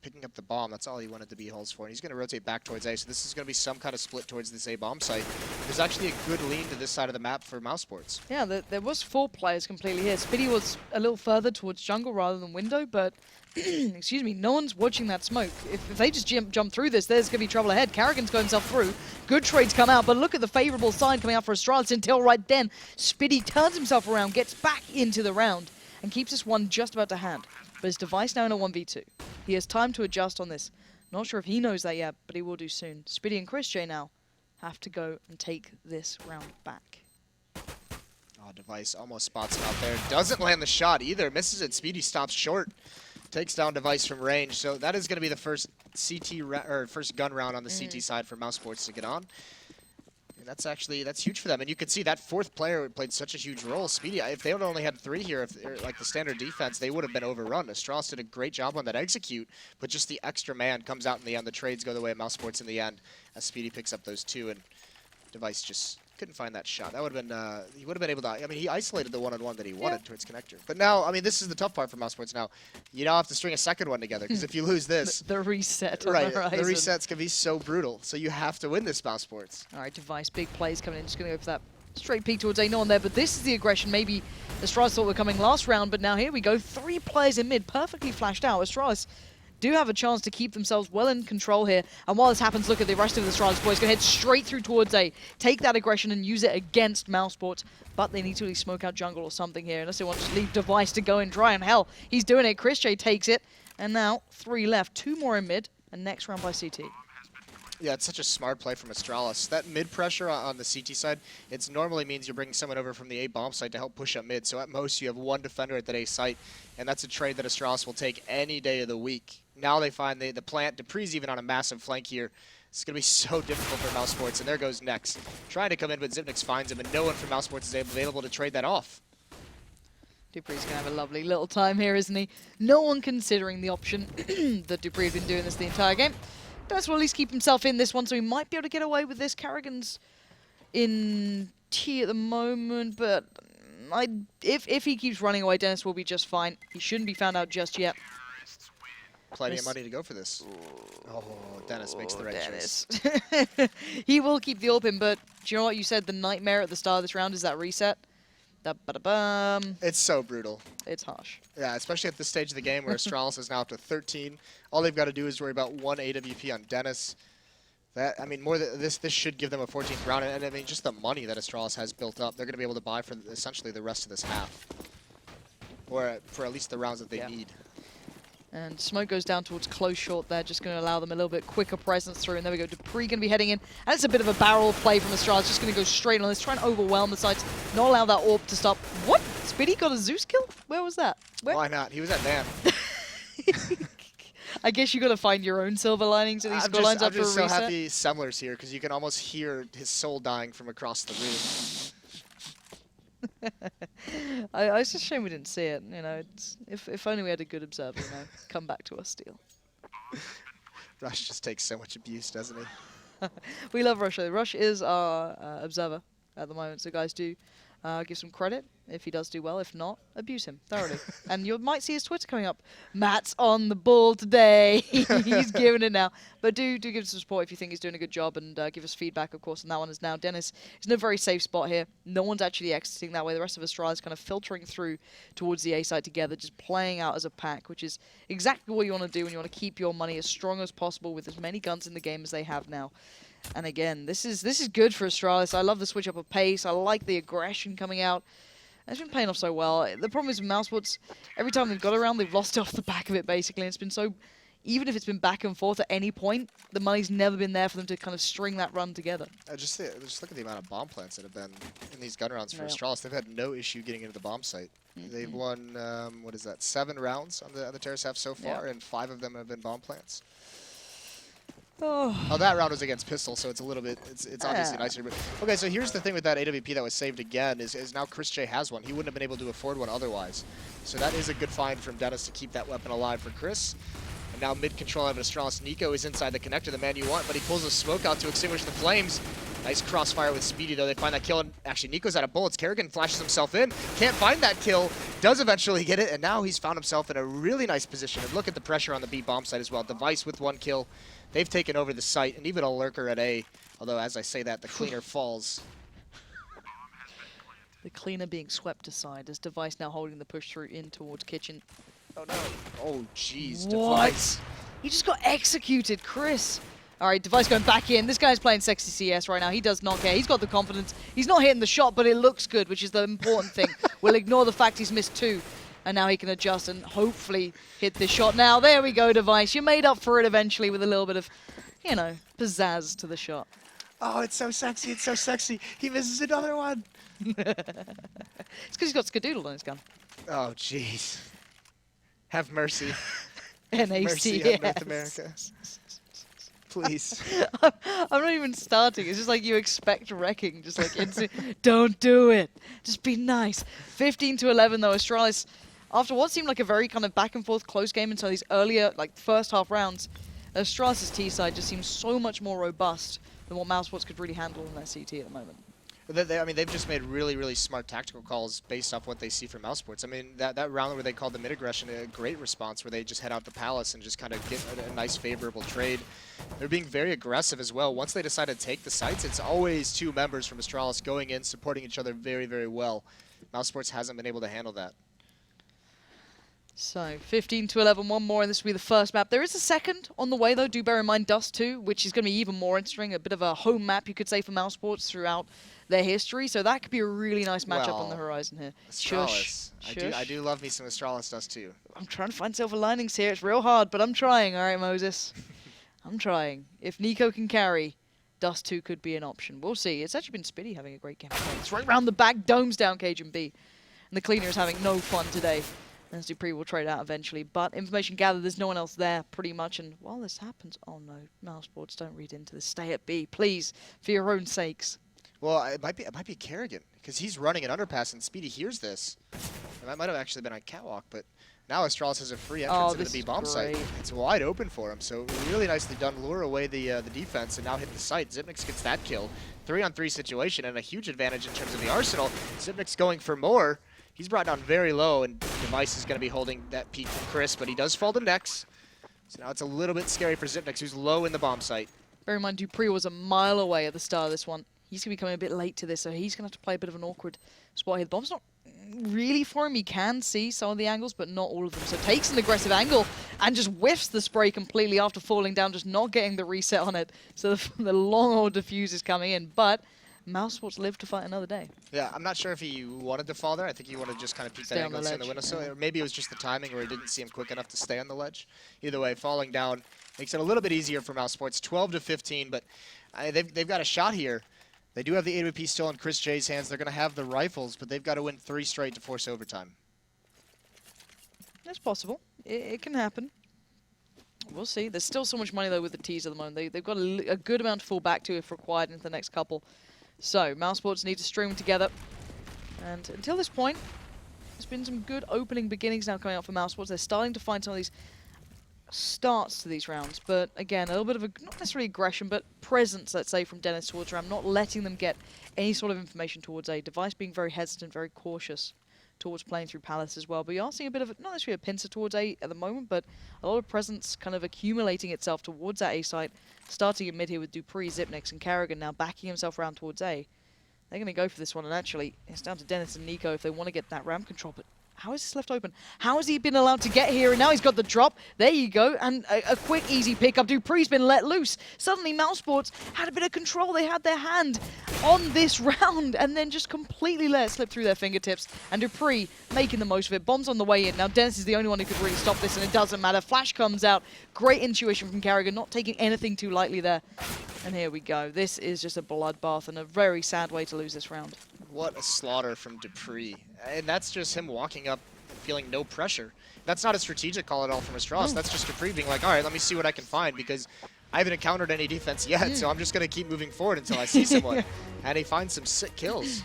picking up the bomb. That's all he wanted to be holds for. And he's going to rotate back towards A. So this is going to be some kind of split towards this A bomb site. There's actually a good lean to this side of the map for mousesports. Yeah, there was 4 players completely here. Spitty was a little further towards jungle rather than window, but excuse me, no one's watching that smoke. If they just jump through this, there's going to be trouble ahead. Karrigan's got himself through. Good trades come out, but look at the favorable sign coming out for Astralis until right then. Spitty turns himself around, gets back into the round, and keeps this one just about to hand. But his Device now in a 1v2. He has time to adjust on this. Not sure if he knows that yet, but he will do soon. Spitty and ChrisJ now have to go and take this round back. Oh, Device almost spots him out there. Doesn't land the shot either. Misses it. Speedy stops short. Takes down Device from range. So that is going to be the first first gun round on the CT side for mousesports to get on. And that's huge for them. And you can see that 4th player played such a huge role. Speedy, if they would only had 3 here, like the standard defense, they would have been overrun. Astralis did a great job on that execute, but just the extra man comes out in the end. The trades go the way of mousesports in the end, as Speedy picks up those 2, and Device just couldn't find that shot. That would have been, he would have been able to, I mean, he isolated the one-on-one that he wanted towards connector. But now, I mean, this is the tough part for mousesports now. You now have to string a second one together, because if you lose this... the reset right, on the horizon. The resets can be so brutal, so you have to win this mousesports. All right, Device, big plays coming in. Just going to go for that straight peek towards A. No one there, but this is the aggression. Maybe Astralis thought were coming last round, but now here we go. 3 players in mid, perfectly flashed out. Astralis do have a chance to keep themselves well in control here. And while this happens, look at the rest of the Astralis boys. Going to head straight through towards A. Take that aggression and use it against mousesports. But they need to really smoke out jungle or something here, unless they want to leave Device to go and dry. And hell, he's doing it. ChrisJ takes it. And now 3 left. 2 more in mid. And next round by CT. Yeah, it's such a smart play from Astralis. That mid pressure on the CT side, it normally means you're bringing someone over from the A bomb site to help push up mid. So at most, you have 1 defender at that A site, and that's a trade that Astralis will take any day of the week. Now they find the plant. Dupree's even on a massive flank here. It's going to be so difficult for mousesports, and there goes Next. Trying to come in, but Xyp9x finds him, and no one from mousesports is available to trade that off. Dupree's going to have a lovely little time here, isn't he? No one considering the option that Dupree has been doing this the entire game. Dennis will at least keep himself in this one, so he might be able to get away with this. Karrigan's in T at the moment, but if he keeps running away, Dennis will be just fine. He shouldn't be found out just yet. Plenty of money to go for this. Oh, Dennis makes the right choice. He will keep the AWP in, but do you know what you said? The nightmare at the start of this round is that reset. It's so brutal. It's harsh. Yeah, especially at this stage of the game where Astralis is now up to 13. All they've got to do is worry about 1 AWP on Dennis. That, I mean, more than this should give them a 14th round, and I mean, just the money that Astralis has built up, they're going to be able to buy for essentially the rest of this half, or for at least the rounds that they need. And smoke goes down towards close short there, just going to allow them a little bit quicker presence through. And there we go, Dupree going to be heading in. And it's a bit of a barrel play from Astralis, just going to go straight on this, try and overwhelm the sides, not allow that AWP to stop. What? Spitty got a Zeus kill? Where was that? Where? Why not? He was at Dan. I guess you got to find your own silver linings in these scorelines after a reset. I'm just so happy Semler's here, because you can almost hear his soul dying from across the room. It's a shame we didn't see it. You know, if only we had a good observer. You know, come back to us, Steel. Rush just takes so much abuse, doesn't he? We love Rush. Rush is our observer at the moment, so guys do give some credit if he does do well. If not, abuse him thoroughly. And you might see his Twitter coming up. Matt's on the ball today. He's giving it now. But do give some support if you think he's doing a good job, and give us feedback, of course, on that one. As now Dennis is in a very safe spot here. No one's actually exiting that way. The rest of Astralis kind of filtering through towards the A side together, just playing out as a pack, which is exactly what you want to do when you want to keep your money as strong as possible with as many guns in the game as they have now. And again, this is good for Astralis. I love the switch up of pace. I like the aggression coming out. It's been paying off so well. The problem is with mousesports, every time they've got around, they've lost it off the back of it, basically. And it's been so, even if it's been back and forth at any point, the money's never been there for them to kind of string that run together. Just look at the amount of bomb plants that have been in these gun rounds for Astralis. They've had no issue getting into the bomb site. They've won, what is that, 7 rounds on the terrace half so far, and 5 of them have been bomb plants. Oh, that round was against Pistol, so it's a little bit, it's obviously nicer. But okay, so here's the thing with that AWP that was saved again, is now Chris J has one. He wouldn't have been able to afford one otherwise. So that is a good find from Dennis to keep that weapon alive for Chris. And now mid-control of Astralis. Nico is inside the connector, the man you want, but he pulls a smoke out to extinguish the flames. Nice crossfire with Speedy, though. They find that kill, and actually Nico's out of bullets. Kerrigan flashes himself in, can't find that kill, does eventually get it, and now he's found himself in a really nice position. And look at the pressure on the B bomb site as well. Device with 1 kill. They've taken over the site, and even a lurker at A. Although, as I say that, the cleaner falls. The cleaner being swept aside as Device now holding the push through in towards Kitchen. Oh, no. Oh, jeez. What? Device. He just got executed, Chris. All right, Device going back in. This guy's playing sexy CS right now. He does not care. He's got the confidence. He's not hitting the shot, but it looks good, which is the important thing. We'll ignore the fact he's missed 2. And now he can adjust and hopefully hit this shot. Now, there we go, Device. You made up for it eventually with a little bit of, you know, pizzazz to the shot. Oh, it's so sexy. It's so sexy. He misses another one. It's because he's got Skadoodle on his gun. Oh, jeez. Have mercy. NAC, mercy on North America. Please. I'm not even starting. It's just like you expect wrecking. Just like, don't do it. Just be nice. 15-11 though. Astralis, after what seemed like a very kind of back and forth close game until these earlier, like first half rounds, Astralis' T side just seems so much more robust than what mousesports could really handle in their CT at the moment. I mean, they've just made really, really smart tactical calls based off what they see from mousesports. I mean, that round where they called the mid-aggression a great response, where they just head out to Palace and just kind of get a nice, favorable trade. They're being very aggressive as well. Once they decide to take the sites, it's always 2 members from Astralis going in, supporting each other very, very well. mousesports hasn't been able to handle that. So 15-11, one more, and this will be the first map. There is a second on the way, though. Do bear in mind Dust 2, which is going to be even more interesting. A bit of a home map, you could say, for mousesports throughout their history. So that could be a really nice matchup on the horizon here. Astralis. I do love me some Astralis Dust 2. I'm trying to find silver linings here. It's real hard, but I'm trying. All right, Moses. I'm trying. If Nico can carry, Dust 2 could be an option. We'll see. It's actually been Spitty having a great game. It's right round the back, domes down Cajun B. And the cleaner is having no fun today. As Dupree will trade out eventually. But information gathered, there's no one else there, pretty much. And while this happens, oh no, mousesports, don't read into this. Stay at B, please, for your own sakes. Well, it might be Kerrigan, because he's running an underpass, and Speedy hears this. And that might have actually been on Catwalk, but now Astralis has a free entrance into the B bomb site. It's wide open for him, so really nicely done. Lure away the defense, and now hit the site. Zipnix gets that kill. 3-on-3 situation, and a huge advantage in terms of the arsenal. Zipnix going for more. He's brought down very low, and Device is going to be holding that peak from Chris, but he does fall to Nex. So now it's a little bit scary for Zipnix, who's low in the bomb site. Bear in mind, Dupree was a mile away at the start of this one. He's going to be coming a bit late to this, so he's going to have to play a bit of an awkward spot here. The bomb's not really for him. He can see some of the angles, but not all of them. So takes an aggressive angle and just whiffs the spray completely after falling down, just not getting the reset on it. So the long old defuse is coming in, but mousesports live to fight another day. Yeah, I'm not sure if he wanted to fall there. I think he wanted to just kind of peek that angle and stay on the windowsill. Or maybe it was just the timing where he didn't see him quick enough to stay on the ledge. Either way, falling down makes it a little bit easier for mousesports. 12-15, but they've got a shot here. They do have the AWP still in Chris J's hands. They're going to have the rifles, but they've got to win 3 straight to force overtime. That's possible. It can happen. We'll see. There's still so much money, though, with the T's at the moment. They've got a good amount to fall back to if required into the next couple. So, mousesports need to string them together. And until this point, there's been some good opening beginnings now coming out for mousesports. They're starting to find some of these starts to these rounds, but again, a little bit of not necessarily aggression, but presence, let's say, from Dennis towards Ram, not letting them get any sort of information towards A. Device being very hesitant, very cautious towards playing through Palace as well. But you are seeing a bit of, not necessarily a pincer towards A at the moment, but a lot of presence kind of accumulating itself towards that A site, starting in mid here with Dupree, Zipnix, and Carrigan now backing himself around towards A. They're going to go for this one, and actually, it's down to Dennis and Nico if they want to get that ramp control, but how is this left open? How has he been allowed to get here? And now he's got the drop. There you go. And a quick, easy pickup. Dupree's been let loose. Suddenly, mousesports had a bit of control. They had their hand on this round and then just completely let it slip through their fingertips. And Dupree making the most of it. Bombs on the way in. Now, Dennis is the only one who could really stop this, and it doesn't matter. Flash comes out. Great intuition from Carrigan, not taking anything too lightly there. And here we go. This is just a bloodbath and a very sad way to lose this round. What a slaughter from Dupree. And that's just him walking up feeling no pressure. That's not a strategic call at all from Astralis. No. That's just Dupree being like, all right, let me see what I can find, because I haven't encountered any defense yet, so I'm just going to keep moving forward until I see someone. And he finds some sick kills.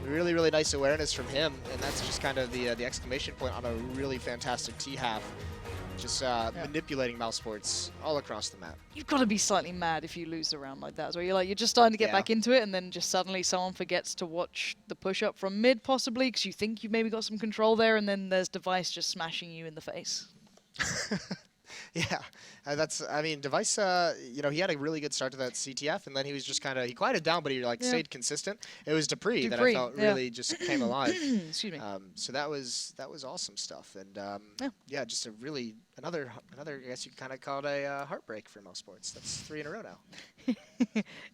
Really, really nice awareness from him, and that's just kind of the exclamation point on a really fantastic T-half. Just manipulating mousesports all across the map. You've got to be slightly mad if you lose a round like that, where you're just starting to get back into it, and then just suddenly someone forgets to watch the push-up from mid, possibly, because you think you've maybe got some control there, and then there's Device just smashing you in the face. Yeah, I mean, Device, you know, he had a really good start to that CTF, and then he was just kind of, he quieted down, but he stayed consistent. It was Dupree that I felt really just came alive. Excuse me. So that was awesome stuff, and yeah, just a really, another, I guess you could kind of call it a heartbreak for mousesports. That's 3 in a row now.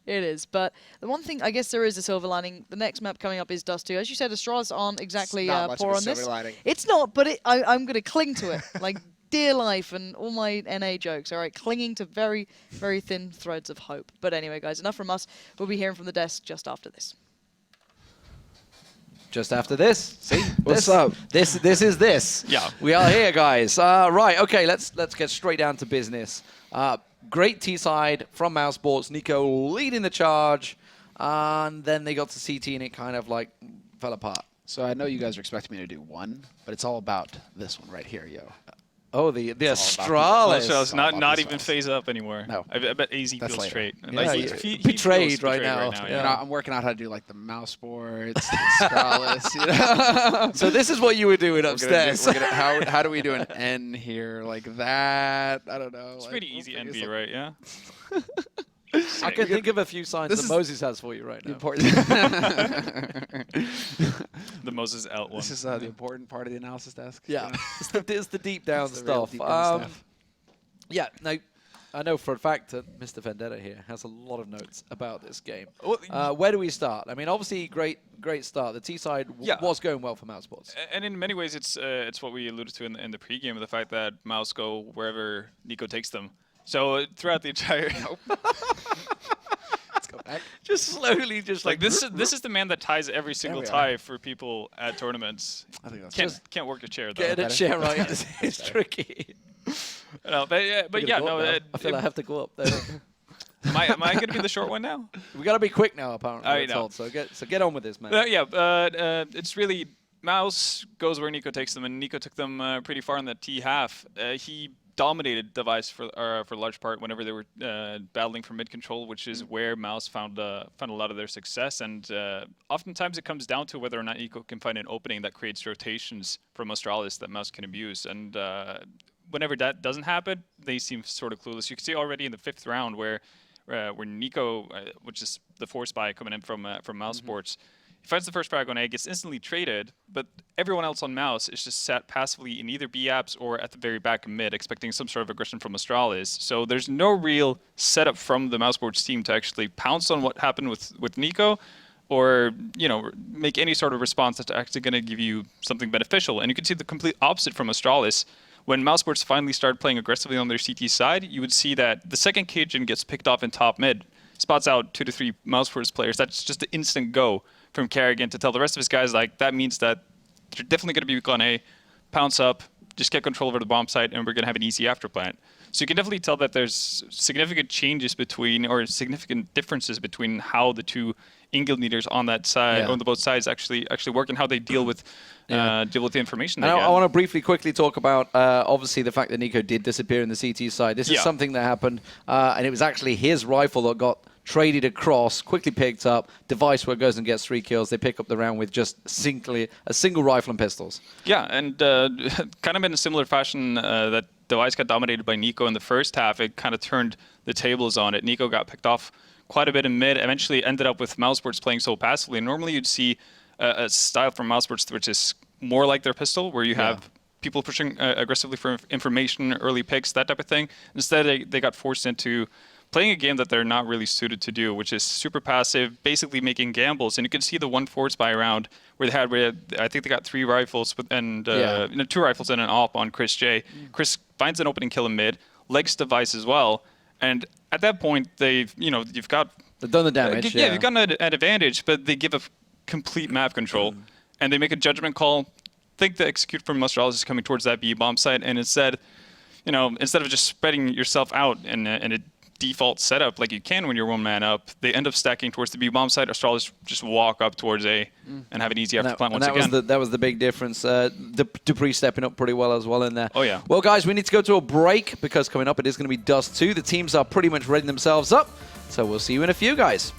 It is, but the one thing, I guess there is a silver lining. The next map coming up is Dust 2. As you said, Astralis aren't exactly poor on this. Lining. It's not, but I'm going to cling to it. Like, dear life and all my NA jokes, all right, clinging to very, very thin threads of hope. But anyway, guys, enough from us. We'll be hearing from the desk just after this. Just after this, see, what's up? This is this. Yeah, we are here, guys. Right, okay, let's get straight down to business. Great T side from mousesports. Nico leading the charge, and then they got to CT, and it kind of like fell apart. So I know you guys are expecting me to do one, but it's all about this one right here, yo. Oh, the Astralis. Astralis, not even phase up anymore. No. I bet AZ feels straight. And Yeah, like, he betrayed right now. now. You know, I'm working out how to do like the mousesports, the Astralis, you know. So this is what you were doing upstairs. How do we do an N here like that? I don't know. It's pretty easy NB, right? Yeah. I can think of a few signs that Moses has for you right now. The Moses out one. This is the important part of the analysis desk. Yeah, you know? it's the deep down stuff. Yeah, no, I know for a fact that Mr. Vendetta here has a lot of notes about this game. Where do we start? I mean, obviously, great start. The T side was going well for mousesports. And in many ways, it's what we alluded to in the pregame of the fact that Mouse go wherever Nico takes them. So throughout the entire let's go back. Just slowly, just like this is the man that ties every single tie for people at tournaments. I think that's can't work a chair though. Getting a chair right is tricky. No, but yeah, no. I feel I have to go up there. Am I going to be the short one now? We got to be quick now, apparently. So get on with this, man. It's really Mouse goes where Nico takes them, and Nico took them pretty far in the T half. He dominated Device for a large part whenever they were battling for mid control, which is where Mouse found a lot of their success. And oftentimes it comes down to whether or not Nico can find an opening that creates rotations from Astralis that Mouse can abuse. And whenever that doesn't happen, they seem sort of clueless. You can see already in the 5th round where Nico, which is the 4 spy coming in from mousesports, he finds the first frag on A, gets instantly traded, but everyone else on Mouse is just sat passively in either B apps or at the very back of mid, expecting some sort of aggression from Astralis. So there's no real setup from the mousesports team to actually pounce on what happened with Nico, or make any sort of response that's actually going to give you something beneficial. And you can see the complete opposite from Astralis. When mousesports finally started playing aggressively on their CT side, you would see that the second Cajun gets picked off in top mid, spots out 2 to 3 mousesports players. That's just an instant go from Carrigan to tell the rest of his guys, like, that means that they're definitely going to be weak on A, pounce up, just get control over the bomb site, and we're going to have an easy afterplant. So you can definitely tell that there's significant changes between, or significant differences between how the two in-guild leaders on that side, on the both sides, actually work and how they deal with the information. And I want to quickly talk about obviously the fact that Nico did disappear in the CT side. This is something that happened, and it was actually his rifle that got traded across, quickly picked up. Device where it goes and gets 3 kills. They pick up the round with just a single rifle and pistols. Yeah, and kind of in a similar fashion that Device got dominated by Nico in the first half, it kind of turned the tables on it. Nico got picked off quite a bit in mid, eventually ended up with mousesports playing so passively. Normally you'd see a style from mousesports which is more like their pistol, where you have people pushing aggressively for information, early picks, that type of thing. Instead, they got forced into playing a game that they're not really suited to do, which is super passive, basically making gambles. And you can see the 1-4 spy round where I think they got 3 rifles and 2 rifles and an AWP on Chris J. Chris finds an opening kill in mid, legs Device as well, and at that point they've done the damage. You've got an advantage, but they give a complete map control, and they make a judgment call. Think the execute from Astralis is coming towards that B bomb site, and instead of just spreading yourself out in a default setup like you can when you're 1 man up, they end up stacking towards the B bomb site. Astralis just walk up towards A and have an easy after plant once again. That was the big difference. Dupree stepping up pretty well as well in there. Oh yeah. Well, guys, we need to go to a break because coming up it is going to be Dust 2. The teams are pretty much readying themselves up, so we'll see you in a few, guys.